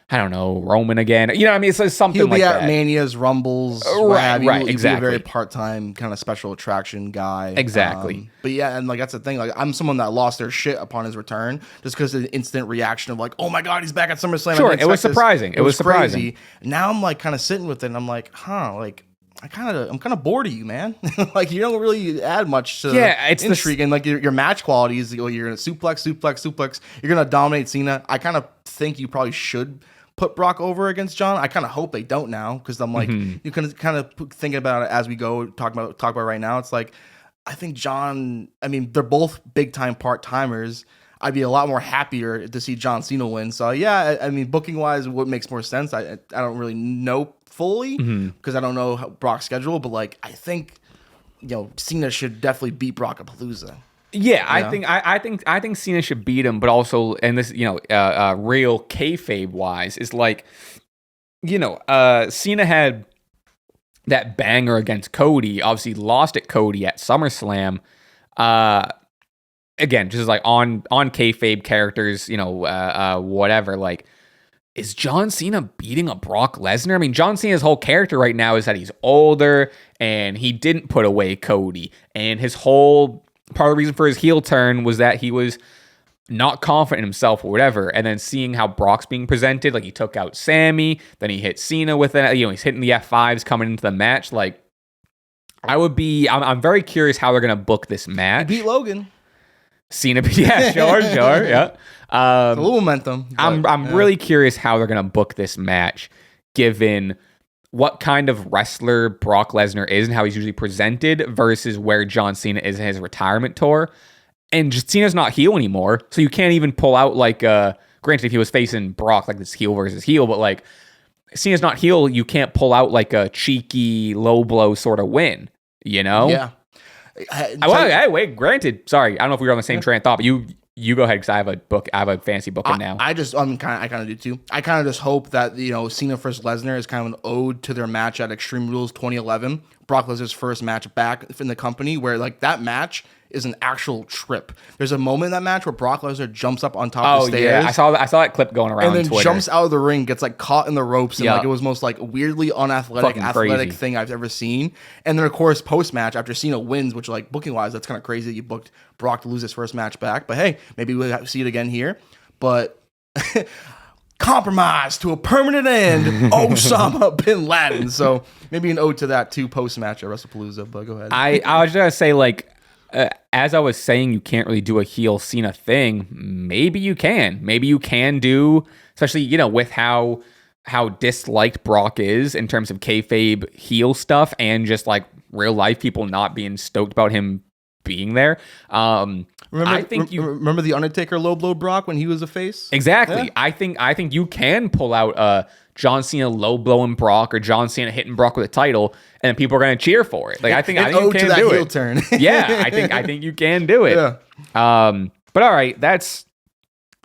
I don't know, Roman again. You know what I mean? It's something like that. He'll be at Manias, Rumbles, right, He'll exactly. be a very part-time kind of special attraction guy. Exactly. But yeah, and like that's the thing. Like I'm someone that lost their shit upon his return just because of the instant reaction of like, oh my god, he's back at SummerSlam. Sure, it was surprising. It was surprising. Crazy. Now I'm like kind of sitting with it, and I'm like, like I'm kind of bored of you, man. Like you don't really add much to it's intrigue, and like your match quality is you're gonna suplex. You're gonna dominate Cena. I kind of think you probably should put Brock over against John. I kind of hope they don't now, because I'm like, you can kind of thinking about it as we go talk about right now. It's like, I think John, I mean, they're both big time part timers. I'd be a lot more happier to see John Cena win. So yeah, I mean, booking wise, what makes more sense? I don't really know fully because I don't know Brock's schedule, but like I think Cena should definitely beat Brock at Palooza. Yeah, I think Cena should beat him, but also, and this, real kayfabe wise, is like, Cena had that banger against Cody, obviously lost at Cody at SummerSlam. Again, just like on kayfabe characters, whatever, like, is John Cena beating a Brock Lesnar? I mean, John Cena's whole character right now is that he's older and he didn't put away Cody, and his whole part of the reason for his heel turn was that he was not confident in himself or whatever. And then seeing how Brock's being presented, like he took out Sammy, then he hit Cena with it. He's hitting the F5s coming into the match. Like, I'm very curious how they're going to book this match. He beat Logan. Cena, yeah, sure, yeah. A little momentum. I'm really curious how they're going to book this match, given what kind of wrestler Brock Lesnar is and how he's usually presented versus where John Cena is in his retirement tour. And just Cena's not heel anymore, so you can't even pull out like, granted, if he was facing Brock, like this heel versus heel, but like Cena's not heel, you can't pull out like a cheeky low blow sort of win, Yeah. Wait, granted, sorry, I don't know if we were on the same train of thought, but you go ahead, because I have a fancy booking now. I kind of do too. I kind of just hope that Cena versus Lesnar is kind of an ode to their match at Extreme Rules 2011, Brock Lesnar's first match back in the company, where like that match is an actual trip. There's a moment in that match where Brock Lesnar jumps up on top of the stairs. Yeah, I saw that clip going around, and then Twitter. Jumps out of the ring, gets like caught in the ropes, and like it was most like weirdly athletic thing I've ever seen. And then of course post match after Cena wins, which like booking wise, that's kind of crazy that you booked Brock to lose his first match back. But hey, maybe we'll see it again here. But compromise to a permanent end, Osama bin Laden. So maybe an ode to that too post match at WrestlePalooza. But go ahead. I was just gonna say, like, as I was saying, you can't really do a heel Cena thing. Maybe you can. Maybe you can do, especially with how disliked Brock is in terms of kayfabe heel stuff and just like real life people not being stoked about him being there. Remember the Undertaker low blow Brock when he was a face? Exactly. Yeah. I think you can pull out John Cena low blowing Brock or John Cena hitting Brock with a title, and people are going to cheer for it. Like I think you can do it. Turn. Yeah, I think you can do it. Yeah. But all right, that's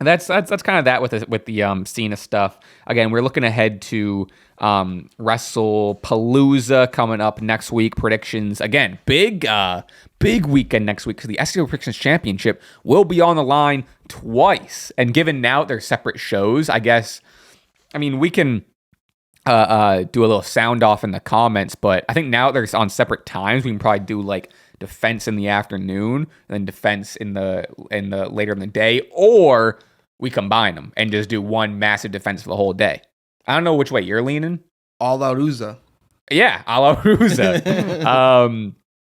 that's kind of that with the Cena stuff. Again, we're looking ahead to WrestlePalooza coming up next week. Predictions again, big weekend next week because the SEO Predictions Championship will be on the line twice. And given now they're separate shows, I guess. I mean, we can do a little sound off in the comments, but I think now they're on separate times. We can probably do like defense in the afternoon and then defense in the later in the day, or we combine them and just do one massive defense for the whole day. I don't know which way you're leaning. All out Uza. Yeah, all out Uza.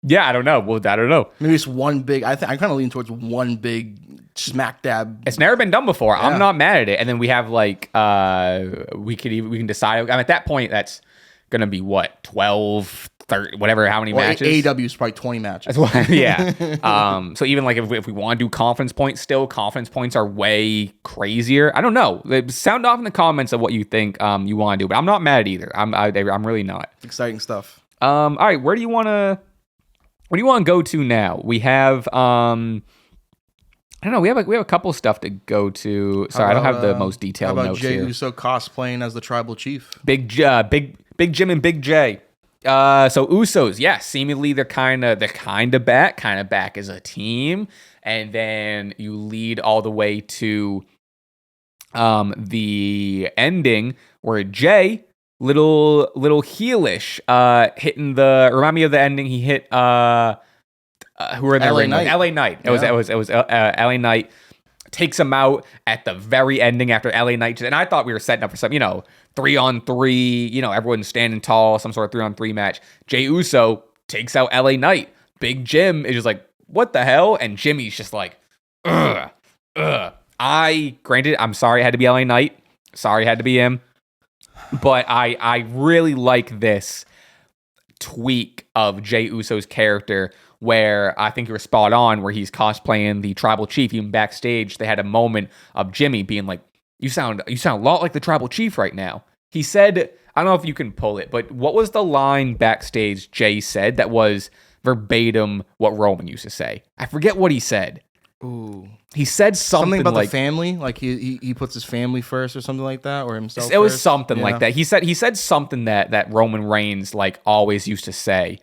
Yeah, I don't know. Well, I don't know. Maybe it's one big. I kind of lean towards one big smack dab. It's never been done before. Yeah. I'm not mad at it. And then we have like we can decide. I mean, at that point, that's gonna be what 12, 30, whatever. How many matches? AEW is probably 20 matches. That's why. Yeah. So even like if we want to do conference points, still conference points are way crazier. I don't know. Sound off in the comments of what you think you want to do. But I'm not mad at either. I'm really not. Exciting stuff. All right. Where do you want to go to now? We have I don't know. We have a couple stuff to go to. Sorry, I don't have the most detailed notes here. Jey Uso cosplaying as the tribal chief? Big Jim and Big Jay. So Usos, yeah, seemingly they're kind of back as a team, and then you lead all the way to the ending where Jay, little heelish, hitting the. Remind me of the ending. He hit who are they? LA Knight. LA Knight. It was LA Knight takes him out at the very ending after LA Knight. And I thought we were setting up for some, 3-on-3, everyone's standing tall, some sort of 3-on-3 match. Jey Uso takes out LA Knight. Big Jim is just like, what the hell? And Jimmy's just like, ugh. Granted, I'm sorry it had to be LA Knight. Sorry it had to be him. But I really like this tweak of Jey Uso's character where I think you were spot on, where he's cosplaying the tribal chief. Even backstage, they had a moment of Jimmy being like, you sound a lot like the tribal chief right now. He said, I don't know if you can pull it, but what was the line backstage Jay said that was verbatim what Roman used to say? I forget what he said. Ooh. He said something about like the family, like he puts his family first or something like that, or himself. It was something like that. He said something that Roman Reigns like always used to say.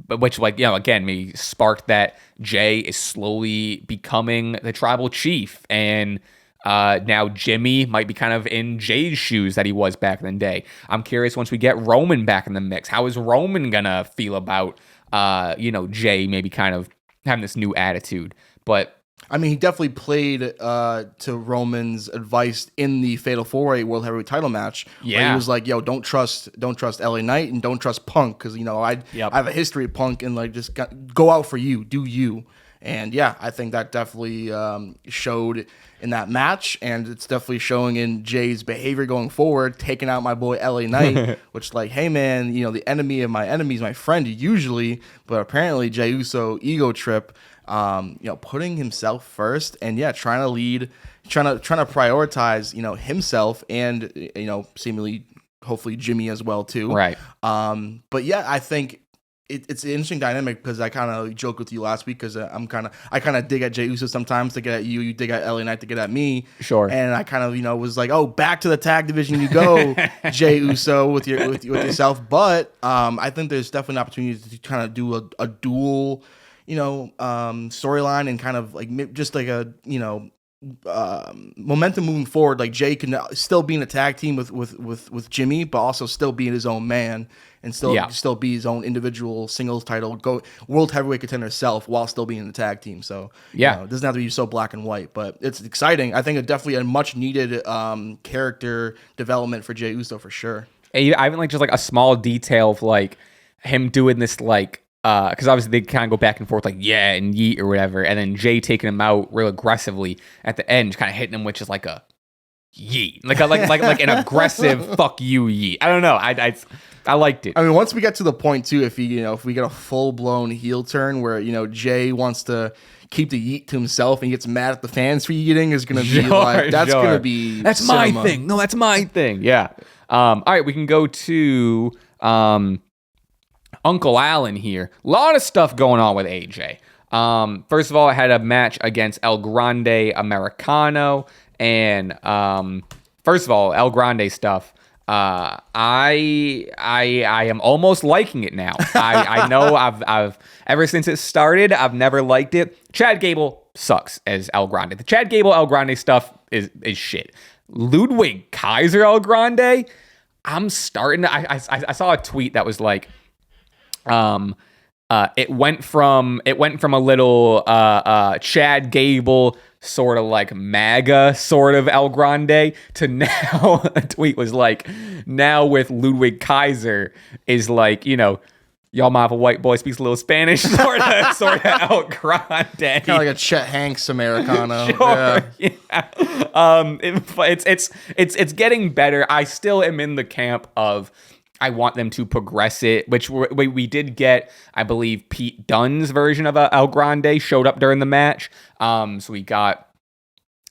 But which, like, again, maybe sparked that Jay is slowly becoming the tribal chief. And now Jimmy might be kind of in Jay's shoes that he was back in the day. I'm curious, once we get Roman back in the mix, how is Roman going to feel about, Jay maybe kind of having this new attitude? But I mean, he definitely played to Roman's advice in the Fatal 4-Way World Heavyweight Title match. Yeah, where he was like, "Yo, don't trust LA Knight and don't trust Punk because I have a history of Punk and like just go out for you, do you." And yeah, I think that definitely showed in that match, and it's definitely showing in Jay's behavior going forward, taking out my boy LA Knight, which like, hey man, the enemy of my enemy is my friend usually, but apparently Jey Uso ego trip. Putting himself first and trying to lead, trying to prioritize, himself and, seemingly, hopefully Jimmy as well too. Right. But yeah, I think it's an interesting dynamic because I kind of joked with you last week because I kind of dig at Jey Uso sometimes to get at you. You dig at LA Knight to get at me. Sure. And I kind of, was like, oh, back to the tag division you go, Jey Uso with yourself. But I think there's definitely an opportunity to kind of do a dual storyline and kind of like just like a momentum moving forward. Like Jay can still be in a tag team with Jimmy, but also still be his own man and still be his own individual singles title world heavyweight contender self while still being in the tag team. So it doesn't have to be so black and white, but it's exciting. I think it's definitely a much needed character development for Jey Uso for sure. And I even like just like a small detail of like him doing this like. Because obviously they kind of go back and forth like yeah and yeet or whatever, and then Jay taking him out real aggressively at the end, kind of hitting him with just like a yeet, like an aggressive fuck you yeet. I don't know. I liked it. I mean, once we get to the point too, if we get a full blown heel turn where Jay wants to keep the yeet to himself and he gets mad at the fans for yeeting, is gonna be gonna be that's cinema. My thing. No, that's my thing. Yeah. All right, we can go to Uncle Allen here. A lot of stuff going on with AJ. First of all, I had a match against El Grande Americano, and first of all, El Grande stuff. I am almost liking it now. I know I've ever since it started, I've never liked it. Chad Gable sucks as El Grande. The Chad Gable El Grande stuff is shit. Ludwig Kaiser El Grande, I'm starting to, I saw a tweet that was like, it went from a little Chad Gable sort of like MAGA sort of El Grande to now a tweet was like, now with Ludwig Kaiser is like, y'all might have a white boy speaks a little Spanish sort of El Grande. Kind of like a Chet Hanks Americano. Sure, yeah. It's getting better. I still am in the camp of I want them to progress it, which we did get, I believe, Pete Dunne's version of El Grande showed up during the match. So we got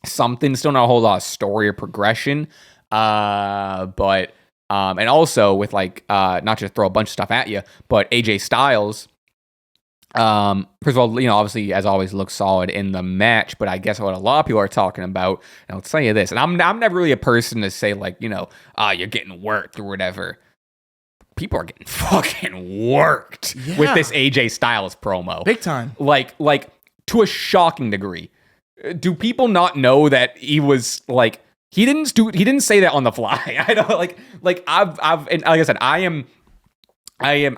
something, still not a whole lot of story or progression. But and also with like, not just throw a bunch of stuff at you, but AJ Styles, first of all, obviously, as always, looks solid in the match, but I guess what a lot of people are talking about, and I'll tell you this, and I'm never really a person to say like, you're getting worked or whatever. People are getting fucking worked with this AJ Styles promo. Big time. Like to a shocking degree. Do people not know that he was like, he didn't say that on the fly. I don't I've and like I said, I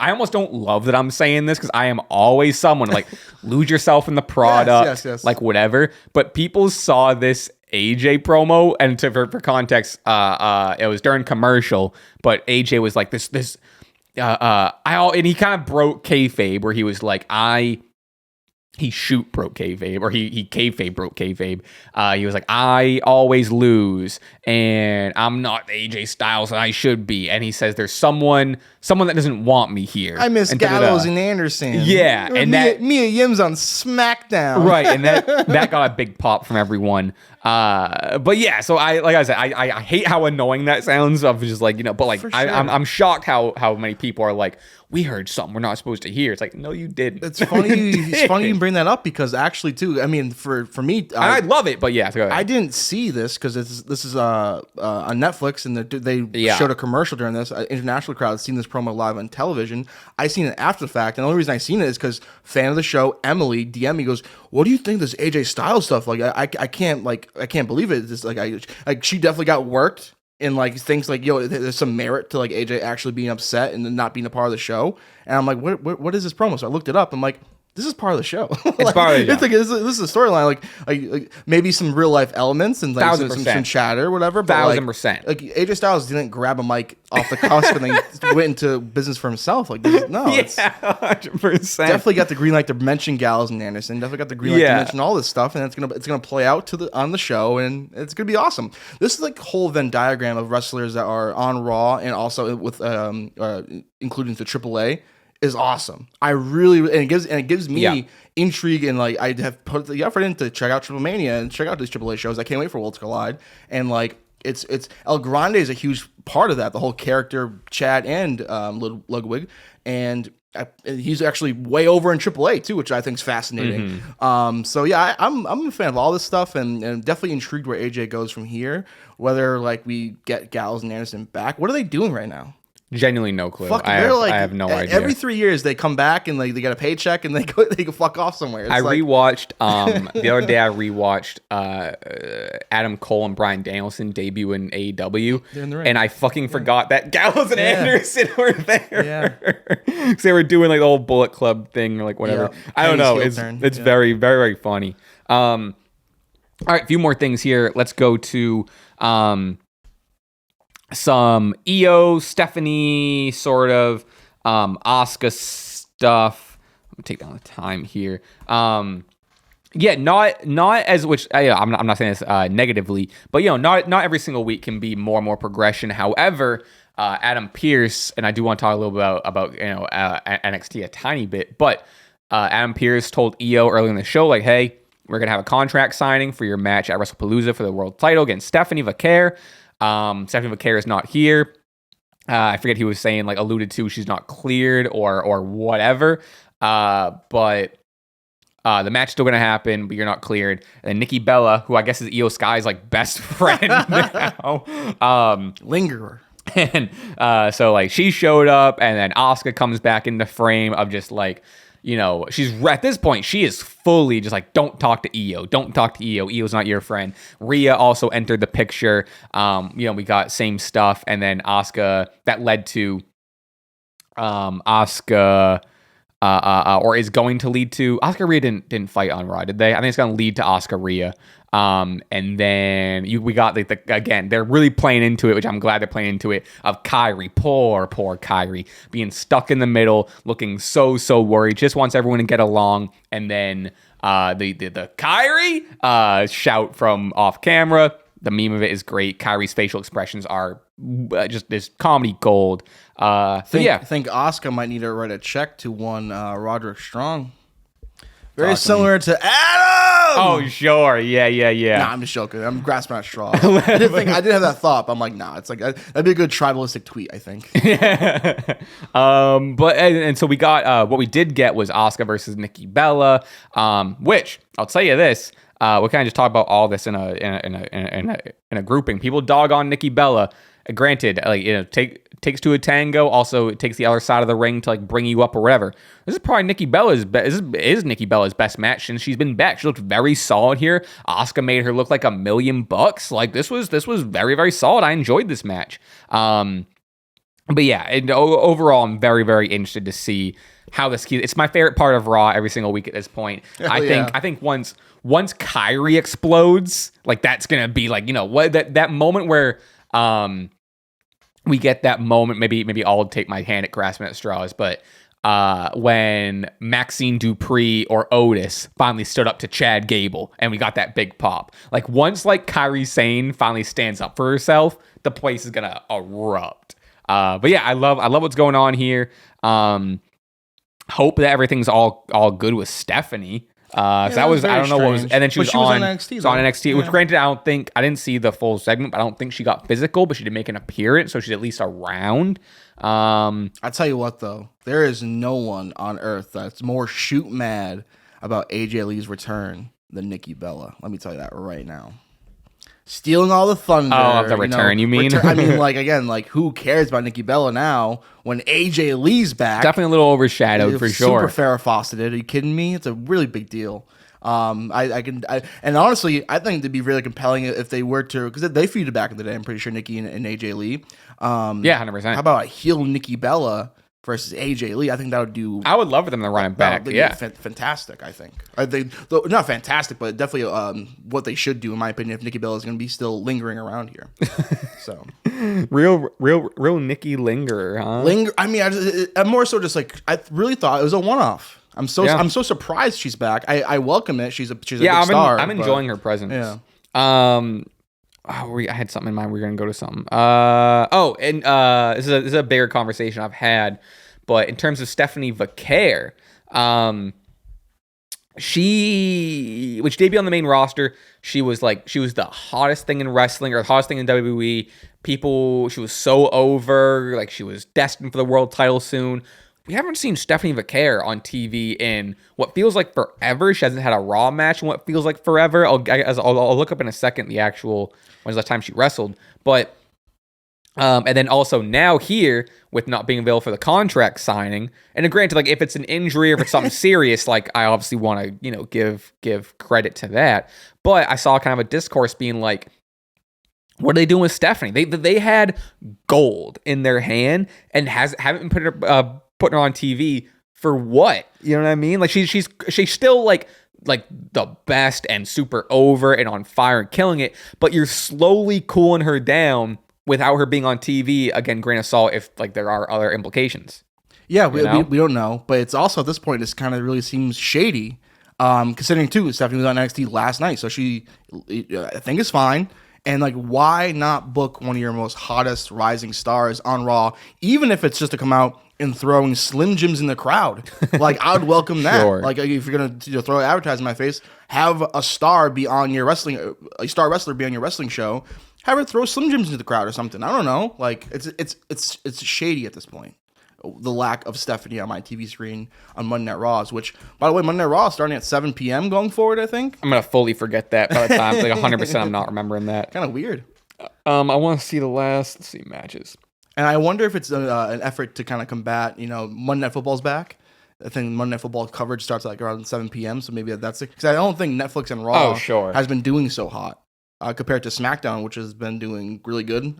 almost don't love that I'm saying this because I am always someone like lose yourself in the product, yes. like whatever. But people saw this AJ promo, and for context, it was during commercial, but AJ was like this, and he kind of broke kayfabe where he was like, he broke kayfabe, or he kayfabe broke kayfabe. He was like, I always lose, and I'm not AJ Styles, and I should be. And he says, there's someone that doesn't want me here. I miss Gallows and Anderson. Yeah, and Mia Yim's on SmackDown. Right, and that got a big pop from everyone. But yeah, so I hate how annoying that sounds. Of just like, but like Sure. I'm shocked how many people are like, we heard something we're not supposed to hear. It's like, no, you didn't. It's funny. It's funny you bring that up because actually, too. I mean, for me, I love it, but yeah, I didn't see this because this is on Netflix, and they showed a commercial during this. International crowd has seen this promo live on television. I seen it after the fact, and the only reason I seen it is because fan of the show Emily DM me, goes, "What do you think of this AJ Styles stuff? Like, I can't believe it. It's like she definitely got worked." And like things like, there's some merit to like AJ actually being upset and then not being a part of the show. And I'm like, what is this promo? So I looked it up. I'm like, this is part of the show. It's part of the show. It's like this is a storyline. Like maybe some real life elements and like some chatter, or whatever. But 1000%. Like AJ Styles didn't grab a mic off the cusp and then went into business for himself. Like it's 100%. Definitely got the green light to mention Gallows and Anderson. Definitely got the green light to mention all this stuff, and it's gonna play out on the show, and it's gonna be awesome. This is like whole Venn diagram of wrestlers that are on Raw and also with including the AAA. Is awesome. I really, and it gives me intrigue, and like I have put the effort in to check out Triple Mania and check out these AAA shows. I can't wait for Worlds Collide, and like it's El Grande is a huge part of that. The whole character, Chad and Ludwig, and he's actually way over in AAA too, which I think is fascinating. Mm-hmm. So yeah, I'm a fan of all this stuff, and definitely intrigued where AJ goes from here. Whether like we get Gallows and Anderson back, what are they doing right now? Genuinely no clue. I have no idea. Every 3 years they come back and like they get a paycheck and they go fuck off somewhere. It's rewatched the other day. I rewatched Adam Cole and Bryan Danielson debut in AEW, and I fucking forgot that Gallows and Anderson were there. Yeah, they were doing like the whole Bullet Club thing or like whatever. Yeah. I don't know. It's very, very, very funny. All right, a few more things here. Let's go to some Io, Stephanie, sort of Asuka stuff. I'm gonna take down the time here. Not as which I'm not saying this negatively, but not every single week can be more and more progression. However, Adam Pearce, and I do want to talk a little bit about NXT a tiny bit, but Adam Pearce told Io early in the show, like, hey, we're gonna have a contract signing for your match at WrestlePalooza for the world title against Stephanie Vaquer. Stephanie Vaquer is not here. I forget he was saying, like, alluded to she's not cleared or whatever. But The match is still going to happen, but you're not cleared. And then Nikki Bella, who I guess is Io Sky's like best friend now. Lingerer. And so like she showed up, and then Asuka comes back into frame of just like, you know, she's at this point, she is fully just like, don't talk to Io. Don't talk to Io. Io's not your friend. Rhea also entered the picture. You know, we got same stuff. And then Asuka, that led to Asuka, or is going to lead to Asuka Rhea didn't fight on Raw, did they? I think it's going to lead to Asuka Rhea. And then we got again, they're really playing into it, which I'm glad they're playing into it, of Kyrie, poor Kyrie, being stuck in the middle, looking so worried, just wants everyone to get along. And then the Kyrie shout from off camera. The meme of it is great. Kyrie's facial expressions are just this comedy gold. I think Asuka might need to write a check to one Roderick Strong. Very similar to Adam. Oh, sure. Yeah. Nah, I'm just joking. I'm grasping at straws. I did have that thought, but I'm like, nah, it's like, that'd be a good tribalistic tweet, I think. But so we got, what we did get was Asuka versus Nikki Bella, which I'll tell you this, we kind of just talk about all this in a grouping. People dog on Nikki Bella. Granted, like, you know, takes two a tango. Also, it takes the other side of the ring to like bring you up or whatever. This is probably Nikki Bella's is Nikki Bella's best match since she's been back. She looked very solid here. Asuka made her look like $1 million. Like this was very solid. I enjoyed this match. But yeah, and overall, I'm very interested to see how this. It's my favorite part of Raw every single week at this point. I think once Kyrie explodes, like that's gonna be like, you know what, that moment where we get that moment. Maybe I'll take my hand at grasping at straws, but when Maxine Dupree or Otis finally stood up to Chad Gable and we got that big pop. Like once like Kairi Sane finally stands up for herself, the place is gonna erupt. But yeah, I love what's going on here. Hope that everything's all good with Stephanie. That was I don't know what was, and then she was on NXT. On NXT, which granted I didn't see the full segment, but I don't think she got physical, but she did make an appearance, so she's at least around. I tell you what though, there is no one on earth that's more shoot mad about AJ Lee's return than Nikki Bella. Let me tell you that right now. Stealing all the thunder. Oh, the return, you mean? I mean, like, again, like, who cares about Nikki Bella now when AJ Lee's back? Definitely a little overshadowed for sure. Super Farrah Fawcetted. Are you kidding me? It's a really big deal. And honestly, I think it'd be really compelling if they were to, because they feuded back in the day, I'm pretty sure, Nikki and AJ Lee. Yeah, 100%. How about a heel Nikki Bella versus AJ Lee? I think that would do. I would love for them to run it back. Yeah, fantastic. I think. Not fantastic, but definitely what they should do, in my opinion, if Nikki Bella is going to be still lingering around here. So, real Nikki lingerer, huh? I mean, I'm more so just like, I really thought it was a one-off. I'm so surprised she's back. I welcome it. She's a big star. I'm enjoying her presence. Yeah. I had something in mind. We're gonna go to something. This is a bigger conversation I've had, but in terms of Stephanie Vaquer, which debuted on the main roster, she was the hottest thing in wrestling, or the hottest thing in WWE. She was so over, like she was destined for the world title soon. We haven't seen Stephanie Vaquer on TV in what feels like forever. She hasn't had a Raw match in what feels like forever. I'll look up in a second the actual when's the last time she wrestled. But and then also now here with not being available for the contract signing. And granted, like if it's an injury or if it's something serious, like I obviously want to give credit to that. But I saw kind of a discourse being like, what are they doing with Stephanie? They had gold in their hand and haven't putting her on TV for what? You know what I mean? Like she's still like the best and super over and on fire and killing it, but you're slowly cooling her down without her being on TV. Again, grain of salt if like there are other implications. Yeah, we don't know, but it's also at this point this kind of really seems shady. Considering too, Stephanie was on NXT last night, so she I think is fine. And like, why not book one of your most hottest rising stars on Raw, even if it's just to come out and throwing Slim Jims in the crowd? Like, I would welcome that. Sure. Like, if you're gonna throw advertising in my face, have a star be on your a star wrestler be on your wrestling show. Have her throw Slim Jims into the crowd or something. I don't know. Like, it's shady at this point. the lack of Stephanie on my TV screen on Monday Night Raws, which, by the way, Monday Night Raw is starting at 7 p.m. going forward, I think. I'm going to fully forget that by the time. Like 100% I'm not remembering that. Kind of weird. I want to see the last, matches. And I wonder if it's an effort to kind of combat, Monday Night Football's back. I think Monday Night Football coverage starts like around 7 p.m. So maybe that's it. Because I don't think Netflix and Raw has been doing so hot compared to SmackDown, which has been doing really good.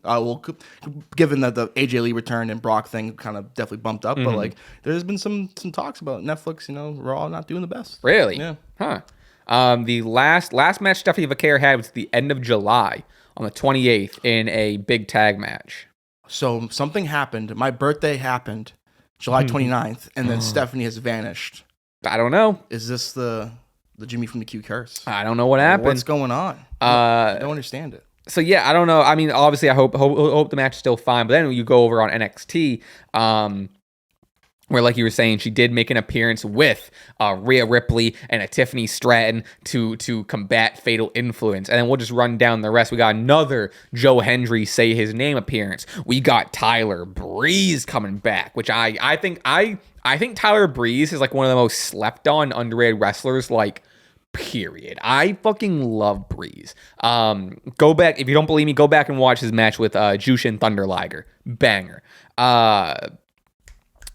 Given that the AJ Lee return and Brock thing kind of definitely bumped up, but like there's been some talks about Netflix, Raw not doing the best. Really? Yeah. Huh. The last match Stephanie Vaquer had was at the end of July on the 28th in a big tag match. So something happened. My birthday happened July 29th, and then Stephanie has vanished. I don't know. Is this the Jimmy from the Q curse? I don't know what happened. What's going on? I don't understand it. So yeah, I don't know. I mean, obviously, I hope the match is still fine. But then you go over on NXT, where, like you were saying, she did make an appearance with Rhea Ripley and a Tiffany Stratton to combat Fatal Influence. And then we'll just run down the rest. We got another Joe Hendry say his name appearance. We got Tyler Breeze coming back, which I think Tyler Breeze is like one of the most slept on, underrated wrestlers, like, period. I fucking love Breeze. Go back, if you don't believe me, go back and watch his match with Jushin Thunder Liger. Banger.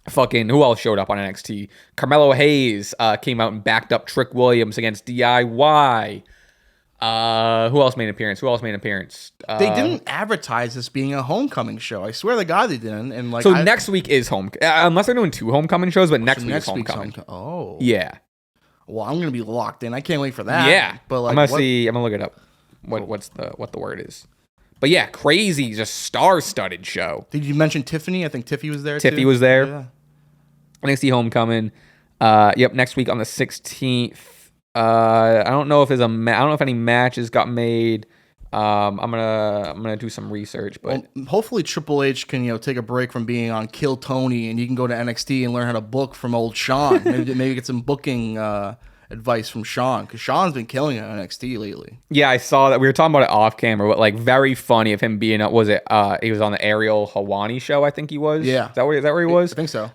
Fucking, who else showed up on NXT? Carmelo Hayes came out and backed up Trick Williams against DIY. Who else made an appearance? They didn't advertise this being a homecoming show. I swear to God they didn't. And like, so next week is unless they're doing 2 homecoming shows, but next week is homecoming. Oh. Yeah. Well, I'm gonna be locked in. I can't wait for that. Yeah. But like, I'm gonna look it up. What the word is. But yeah, crazy, just star-studded show. Did you mention Tiffany? I think Tiffy was there. Tiffy was there. Yeah. NXT Homecoming. Yep, next week on the 16th. I don't know if I don't know if any matches got made. I'm gonna do some research, but hopefully Triple H can take a break from being on Kill Tony, and you can go to NXT and learn how to book from old Sean. maybe get some booking advice from Sean, because Sean's been killing it on NXT lately. Yeah, I saw that. We were talking about it off camera, but like very funny of him being he was on the Ariel Helwani show, I think he was. Yeah. Is that where he was? I think so.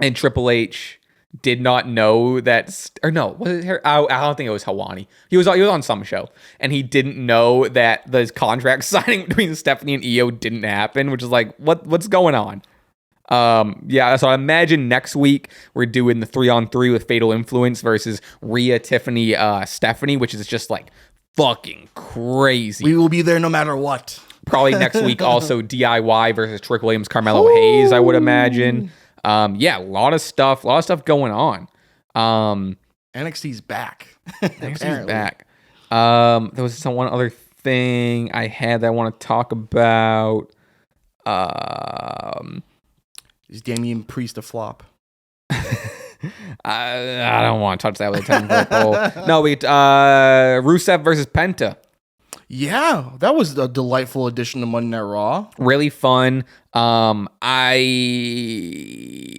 And Triple H did not know that, or no, was it her? I don't think it was Helwani. He was on some show, and he didn't know that the contract signing between Stephanie and Io didn't happen, which is like, what's going on? Yeah, so I imagine next week we're doing the 3-on-3 with Fatal Influence versus Rhea, Tiffany, Stephanie, which is just like fucking crazy. We will be there no matter what. Probably next week also DIY versus Trick Williams, Carmelo Hayes, I would imagine. Yeah, a lot of stuff going on. NXT's back. NXT's back. There was one other thing I had that I want to talk about. Is Damian Priest a flop? I don't want to touch that with a 10-foot pole. No, Rusev versus Penta. Yeah, that was a delightful addition to Monday Night Raw. Really fun. I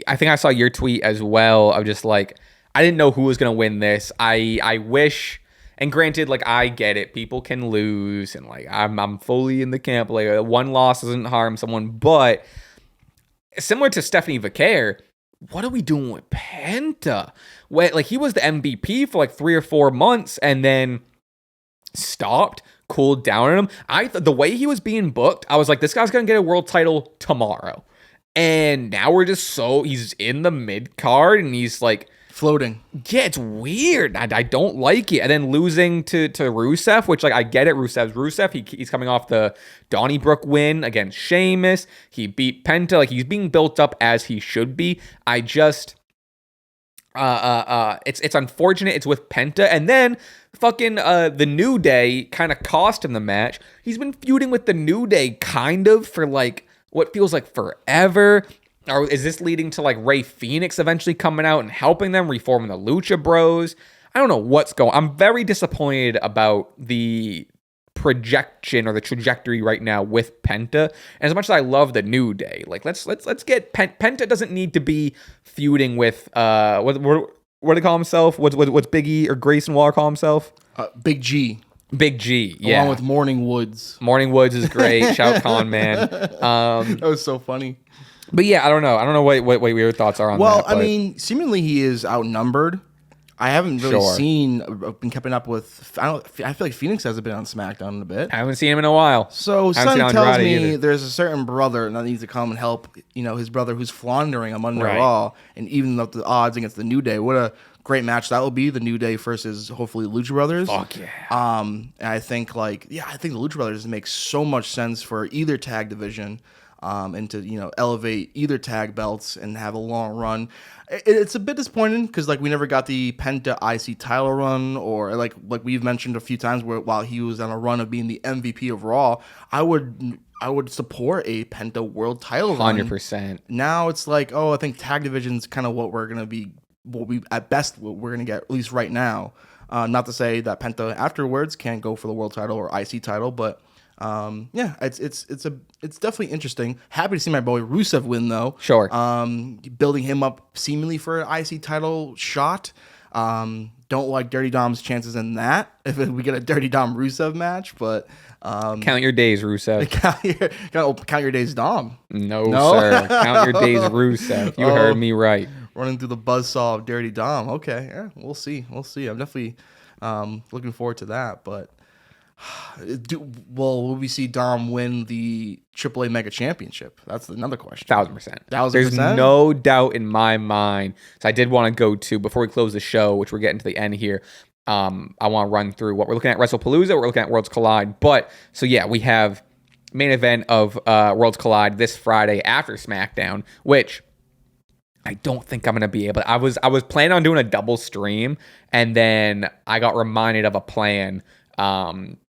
think I saw your tweet as well of just like, I didn't know who was going to win this. I wish, and granted, like, I get it. People can lose, and like, I'm fully in the camp. Like, one loss doesn't harm someone, but similar to Stephanie Vaquer, what are we doing with Penta? Like, he was the MVP for like 3 or 4 months, and then stopped, cooled down on him. The way he was being booked, I was like, this guy's gonna get a world title tomorrow, and now he's in the mid card, and he's like floating. Yeah, it's weird. I don't like it. And then losing to Rusev, which, like, I get it. Rusev's Rusev. He's coming off the Donnybrook win against Sheamus. He beat Penta. Like, he's being built up as he should be. I just, it's unfortunate. It's with Penta, and then fucking the New Day kind of cost him the match. He's been feuding with the New Day kind of for like what feels like forever. Or is this leading to like Rey Fenix eventually coming out and helping them, reforming the Lucha Bros? I don't know what's going on. I'm very disappointed about the projection or the trajectory right now with Penta. And as much as I love the New Day, like let's get Penta doesn't need to be feuding with what do they call himself? What's Big E or Grayson Waller call himself? Big G. Big G, yeah. Along with Morning Woods. Morning Woods is great. Shout out Con Man. That was so funny. But yeah, I don't know. I don't know what your thoughts are on that. Well, I but- mean, seemingly he is outnumbered. I haven't really been keeping up with. I feel like Phoenix hasn't been on SmackDown in a bit. I haven't seen him in a while. So I haven't Sonny seen tells Andrade me either. there's a certain brother that needs to come and help. His brother who's floundering on Monday Night Right. Raw, and even up the odds against the New Day. What a great match that will be! The New Day versus hopefully Lucha Brothers. Fuck yeah. And I think I think the Lucha Brothers make so much sense for either tag division. And to elevate either tag belts and have a long run. It's a bit disappointing because we never got the Penta IC title run, or like we've mentioned a few times where while he was on a run of being the MVP of Raw, I would support a Penta World title run. 100%. Now it's I think tag division's kind of what we're gonna be, what we're gonna get, at least right now. Not to say that Penta afterwards can't go for the world title or IC title, but. It's definitely interesting. Happy to see my boy Rusev win though. Sure. Building him up seemingly for an IC title shot. Don't like Dirty Dom's chances in that if we get a Dirty Dom Rusev match, but Count your days, Rusev. count your days, Dom. No, sir. Count your days, Rusev. You heard me right. Running through the buzzsaw of Dirty Dom. Okay, yeah, we'll see. I'm definitely looking forward to that, but. Will we see Dom win the AAA Mega Championship? That's another question. 1,000%. There's no doubt in my mind. So I did want to go to, before we close the show, which we're getting to the end here, I want to run through what we're looking at WrestlePalooza, we're looking at Worlds Collide. But, so yeah, we have main event of Worlds Collide this Friday after SmackDown, which I don't think I'm going to be able to. I was planning on doing a double stream, and then I got reminded of a plan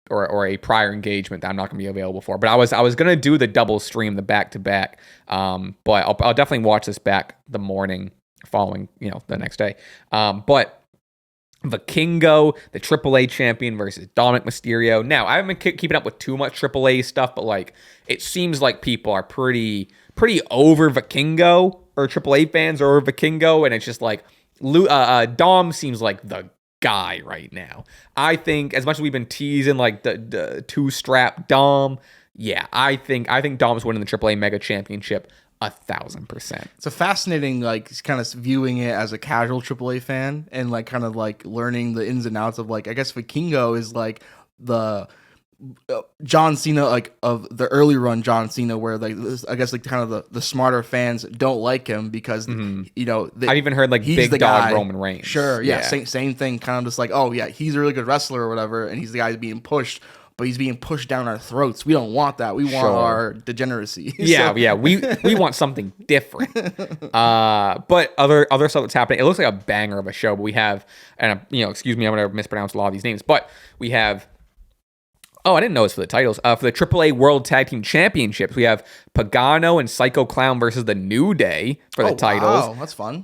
or a prior engagement that I'm not going to be available for. But I was going to do the double stream, the back-to-back. But I'll definitely watch this back the morning following, the next day. But Vikingo, the AAA champion versus Dominic Mysterio. Now, I haven't been keeping up with too much AAA stuff, but it seems like people are pretty over Vikingo, or AAA fans are over Vikingo, and it's just Dom seems like the guy right now. I think as much as we've been teasing the two-strap Dom, yeah, I think Dom's winning the AAA Mega Championship 1,000%. It's a fascinating kind of viewing it as a casual AAA fan and learning the ins and outs of I guess Vikingo is the John Cena of the early run John Cena, where I guess kind of the smarter fans don't like him because I've even heard he's big the dog guy. Roman Reigns. Sure, yeah. Same thing, kind of just oh yeah, he's a really good wrestler or whatever, and he's the guy being pushed, but he's being pushed down our throats. We don't want that. We want our degeneracy. Yeah. We want something different. But other stuff that's happening. It looks like a banger of a show. But we have, and excuse me, I'm going to mispronounce a lot of these names. But we have. Oh, I didn't know it's for the titles. For the AAA World Tag Team Championships, we have Pagano and Psycho Clown versus the New Day for the titles. Wow, that's fun.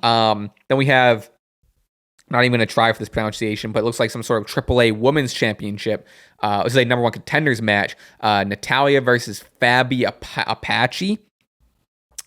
Then we have, not even going to try for this pronunciation, but it looks like some sort of AAA Women's Championship. This is a number one contenders match. Natalia versus Fabi Apache.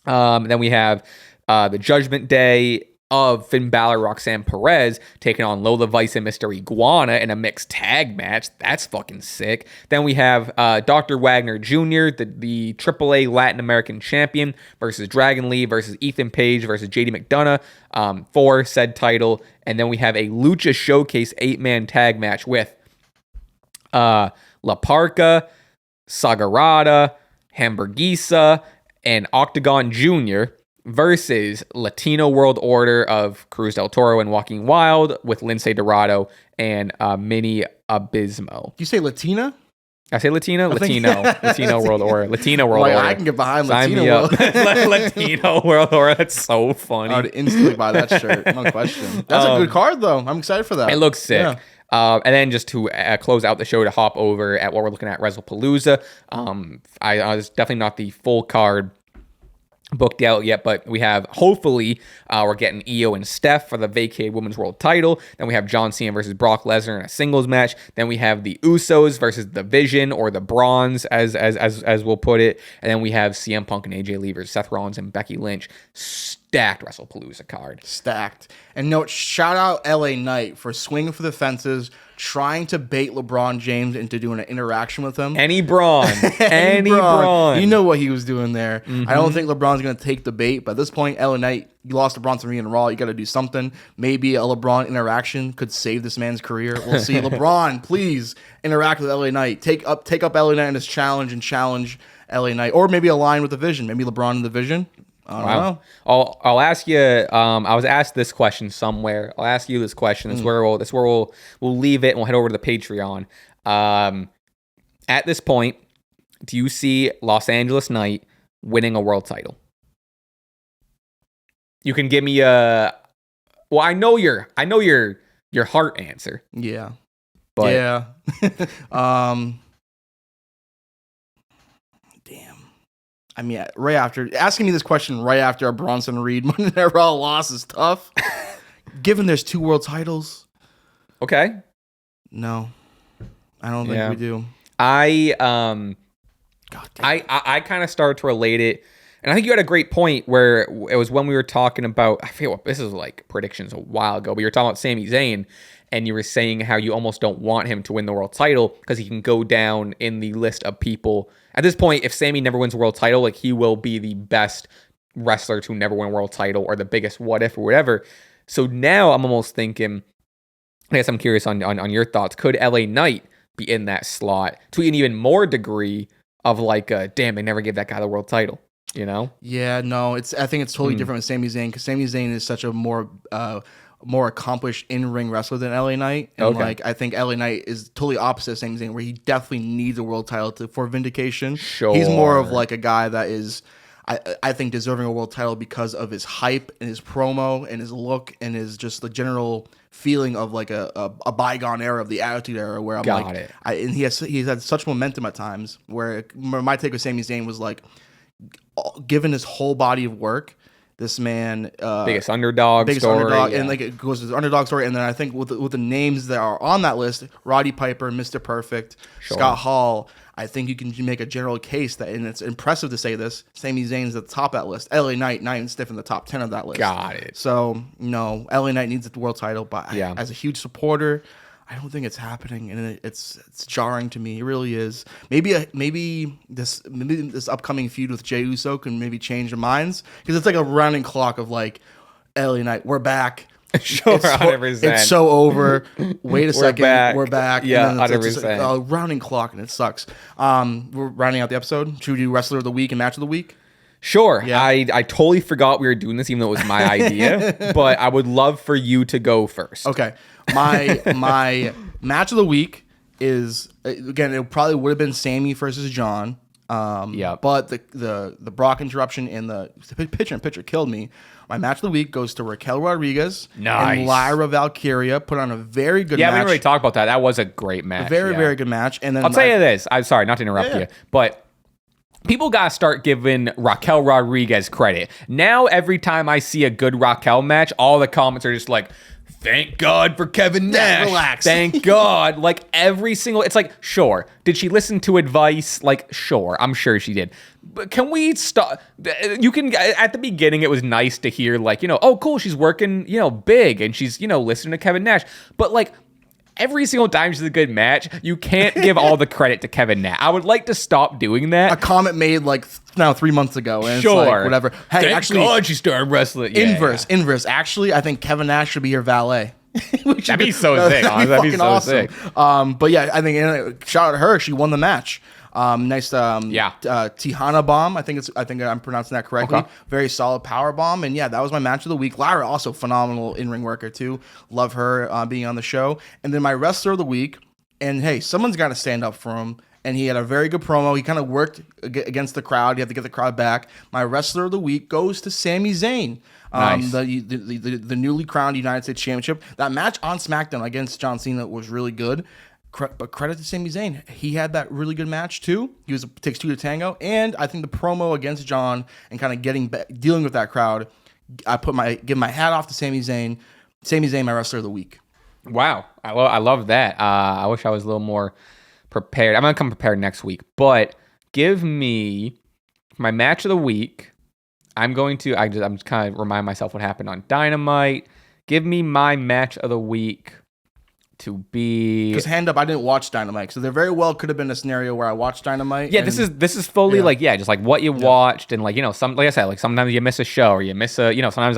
Then we have the Judgment Day of Finn Balor, Roxanne Perez taking on Lola Vice and Mr. Iguana in a mixed tag match. That's fucking sick. Then we have Dr. Wagner Jr., the AAA Latin American champion, versus Dragon Lee versus Ethan Page versus JD McDonough for said title. And then we have a Lucha Showcase 8-man tag match with La Parca, Sagarada, Hamburguesa, and Octagon Jr. versus Latino World Order of Cruz del Toro and Joaquin Wild with Lince Dorado and Mini Abismo. You say Latina? I say Latino? Latino World Order. Latino World Order. I can get behind Sign Latino me up. Latino World Order. That's so funny. I would instantly buy that shirt. No question. That's a good card, though. I'm excited for that. It looks sick. Yeah. And then just to close out the show, to hop over at what we're looking at, WrestlePalooza. I was definitely not the full card booked out yet, but we have, hopefully, we're getting Io and Steph for the vacated Women's World title. Then we have John Cena versus Brock Lesnar in a singles match. Then we have the Usos versus the Vision, or the Bronze, as we'll put it. And then we have CM Punk and AJ Lee versus Seth Rollins and Becky Lynch. stacked WrestlePalooza card. Stacked. And note, shout out LA Knight for swinging for the fences, trying to bait LeBron James into doing an interaction with him. Any Braun. Any Braun. You know what he was doing there. Mm-hmm. I don't think LeBron's going to take the bait, but at this point, LA Knight, you lost LeBron 3 in Raw. You got to do something. Maybe a LeBron interaction could save this man's career. We'll see. LeBron, please interact with LA Knight. Take up LA Knight in this challenge and challenge LA Knight. Or maybe align with the Vision. Maybe LeBron in the Vision. I don't know. I'll ask you. I was asked this question somewhere. I'll ask you this question. That's where we'll leave it and we'll head over to the Patreon. At this point, do you see Los Angeles Knight winning a world title? You can give me a. Well, I know your heart answer. Yeah. But yeah. Damn. I mean, asking me this question right after a Bronson Reed Monday Night Raw loss is tough. Given there's 2 world titles. Okay. No, I don't think we do. I kind of started to relate it, and I think you had a great point where it was when we were talking about. I forget what this is like predictions a while ago, but you were talking about Sami Zayn. And you were saying how you almost don't want him to win the world title because he can go down in the list of people. At this point, if Sammy never wins a world title, like he will be the best wrestler to never win a world title or the biggest what if or whatever. So now I'm almost thinking, I guess I'm curious on your thoughts. Could LA Knight be in that slot to an even more degree of like, damn, they never gave that guy the world title, you know? Yeah, no, I think it's totally different with Sami Zayn because Sami Zayn is such a more accomplished in-ring wrestler than LA Knight. And I think LA Knight is totally opposite of Sami Zayn, where he definitely needs a world title for vindication. Sure. He's more of like a guy that is, I think, deserving a world title because of his hype and his promo and his look and his just the general feeling of like a bygone era of the Attitude Era, where I'm and he's had such momentum at times. Where my take with Sami Zayn was like, given his whole body of work. This man, biggest underdog, and like it goes to the underdog story, and then I think with the names that are on that list, Roddy Piper, Mr. Perfect, Scott Hall, I think you can make a general case that, and it's impressive to say this, Sami Zayn's at the top of that list. LA Knight, not even stiff in the top 10 of that list. Got it. So no, LA Knight needs the world title, but as a huge supporter, I don't think it's happening, and it's jarring to me. It really is. Maybe this upcoming feud with Jey Uso can maybe change their minds, because it's like a running clock of like, LA Knight, we're back. Sure, 100%. It's so over. Wait a second, we're back. Yeah, 100%. It's a rounding clock, and it sucks. We're rounding out the episode. Should we do Wrestler of the Week and Match of the Week? Sure. Yeah. I totally forgot we were doing this, even though it was my idea. But I would love for you to go first. Okay. My match of the week is, again, it probably would have been Sammy versus John. But the Brock interruption and the pitcher killed me. My match of the week goes to Raquel Rodriguez and Lyra Valkyria. Put on a very good match. Yeah, we didn't really talk about that. That was a great match. Very good match. And then I'll tell you this. I'm sorry, not to interrupt you, but people got to start giving Raquel Rodriguez credit. Now, every time I see a good Raquel match, all the comments are just like, thank God for Kevin Nash. Yeah, relax. Thank God. Like every single, it's like, sure. Did she listen to advice? Like, sure. I'm sure she did. But can we stop? You can, at the beginning, it was nice to hear like, oh, cool. She's working, big and she's, listening to Kevin Nash. But like, every single time she's a good match, you can't give all the credit to Kevin Nash. I would like to stop doing that. A comment made like now 3 months ago, and sure, it's like, whatever. Hey, thank actually, God she started wrestling. Inverse. Actually, I think Kevin Nash should be your valet. That'd be so sick. That'd be so awesome. Sick. But yeah, I think shout out to her. She won the match. Nice. Tihana bomb. I think I'm pronouncing that correctly. Okay. Very solid power bomb. And yeah, that was my match of the week. Lyra also phenomenal in-ring worker too. Love her being on the show. And then my wrestler of the week. And hey, someone's got to stand up for him. And he had a very good promo. He kind of worked against the crowd. You have to get the crowd back. My wrestler of the week goes to Sami Zayn. Nice. The newly crowned United States Championship. That match on SmackDown against John Cena was really good. But credit to Sami Zayn. He had that really good match too. Takes two to tango. And I think the promo against John and kind of dealing with that crowd, give my hat off to Sami Zayn. Sami Zayn, my wrestler of the week. Wow. I love that. I wish I was a little more prepared. I'm going to come prepared next week. But give me my match of the week. I'm just kind of remind myself what happened on Dynamite. Give me my match of the week to be, because hand up, I didn't watch Dynamite, so there very well could have been a scenario where I watched Dynamite. Yeah, this is fully just like what you watched, and like some, like I said, like sometimes you miss a show or you miss sometimes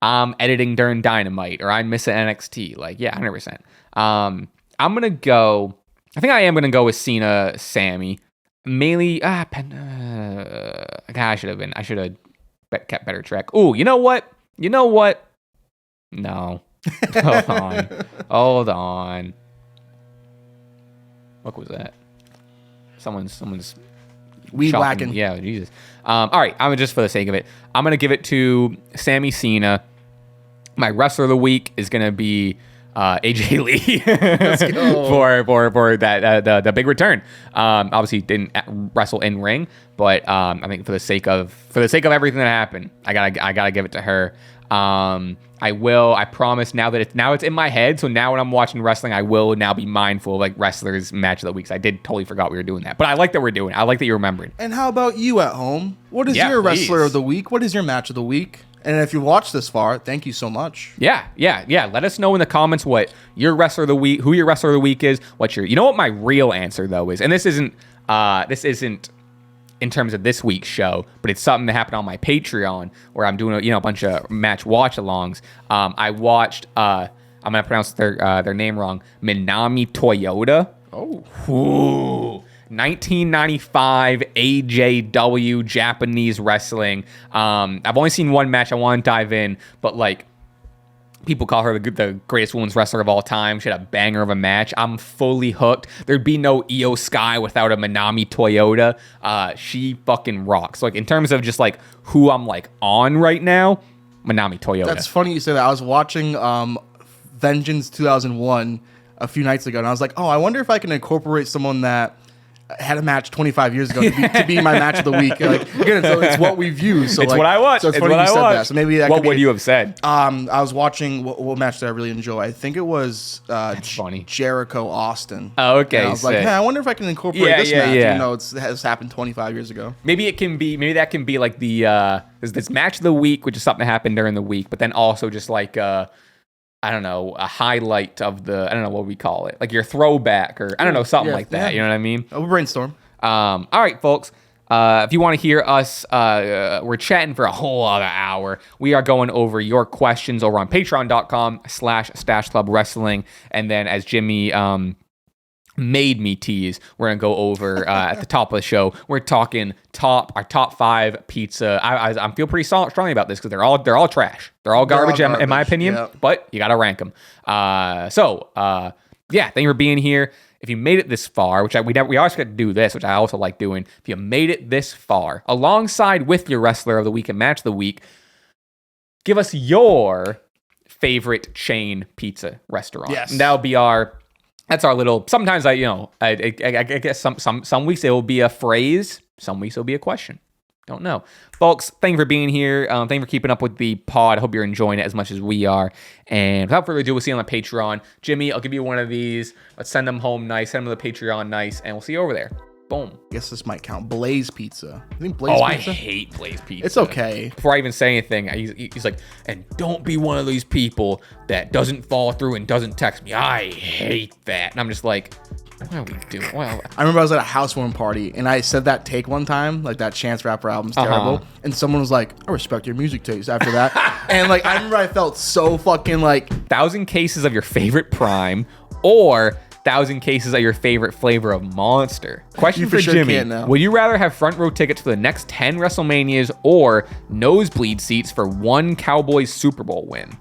I'm editing during Dynamite or I miss an NXT. Like 100%. I think I am gonna go with Cena, Sammy, mainly. I should have kept better track. Ooh, you know what? No. Hold on. What was that? Someone's weed chopping. whacking. Yeah, Jesus. All right, I'm just for the sake of it, I'm gonna give it to Sami Cena. My wrestler of the week is gonna be AJ Lee. Let's go. for that the big return. Obviously didn't wrestle in ring, but I think for the sake of everything that happened, I gotta give it to her. I promise now that it's in my head. So now when I'm watching wrestling, I will now be mindful of like wrestlers match of the weeks. I did totally forgot we were doing that, but I like that we're doing it. I like that you're remembering. And how about you at home? What is your wrestler of the week? What is your match of the week? And if you watched this far, thank you so much. Yeah. Let us know in the comments what your wrestler of the week, who your wrestler of the week is, you know what my real answer though is, and this isn't in terms of this week's show, but it's something that happened on my Patreon where I'm doing a bunch of match watch-alongs. I watched I'm gonna pronounce their name wrong, Minami Toyota. Oh. Ooh. 1995 AJW Japanese wrestling. I've only seen one match. I want to dive in, but like people call her the greatest women's wrestler of all time. She had a banger of a match. I'm fully hooked. There'd be no Io Sky without a Minami Toyota. She fucking rocks. Like in terms of just like who I'm like on right now, Minami Toyota. That's funny you say that. I was watching Vengeance 2001 a few nights ago, and I was like, oh, I wonder if I can incorporate someone that had a match 25 years ago to be my match of the week. Like, again, it's what we view. So it's what I watch. So it's funny you said that. So maybe that what would you have said? I was watching what match did I really enjoy? I think it was funny. Jericho Austin. Oh, okay. And I was like, hey, I wonder if I can incorporate this match. Yeah. Even though it has happened 25 years ago. Maybe that can be like the this match of the week, which is something that happened during the week, but then also just like I don't know, a highlight of I don't know what we call it, like your throwback or I don't know, something like that. Yeah. You know what I mean? We'll brainstorm. All right, folks. If you want to hear us, we're chatting for a whole other hour. We are going over your questions over on patreon.com/Stache Club Wrestling. And then as Jimmy made me tease, we're going to go over at the top of the show. We're talking our top 5 pizza. I feel pretty strongly about this because they're all trash. They're all garbage, in my opinion, but you got to rank them. Thank you for being here. If you made it this far, which we always got to do this, which I also like doing. If you made it this far, alongside with your wrestler of the week and match of the week, give us your favorite chain pizza restaurant. Yes. And that'll be that's our little. Sometimes I guess some weeks it will be a phrase. Some weeks it'll be a question. Don't know. Folks, thank you for being here. Thank you for keeping up with the pod. I hope you're enjoying it as much as we are. And without further ado, we'll see you on the Patreon. Jimmy, I'll give you one of these. Let's send them home nice. Send them to the Patreon nice. And we'll see you over there. Boom. I guess this might count. Blaze Pizza. I think Blaze Pizza. I hate Blaze Pizza. It's okay. Before I even say anything, he's like, and don't be one of these people that doesn't follow through and doesn't text me. I hate that. And I'm just like, what are we doing? Well, I remember I was at a housewarming party and I said that take one time, like that Chance Rapper album's terrible. And someone was like, I respect your music taste after that. And like, I remember I felt so fucking like 1,000 cases of your favorite Prime or 1,000 cases of your favorite flavor of Monster. Question for Jimmy. Would you rather have front row tickets for the next 10 WrestleManias or nosebleed seats for one Cowboys Super Bowl win?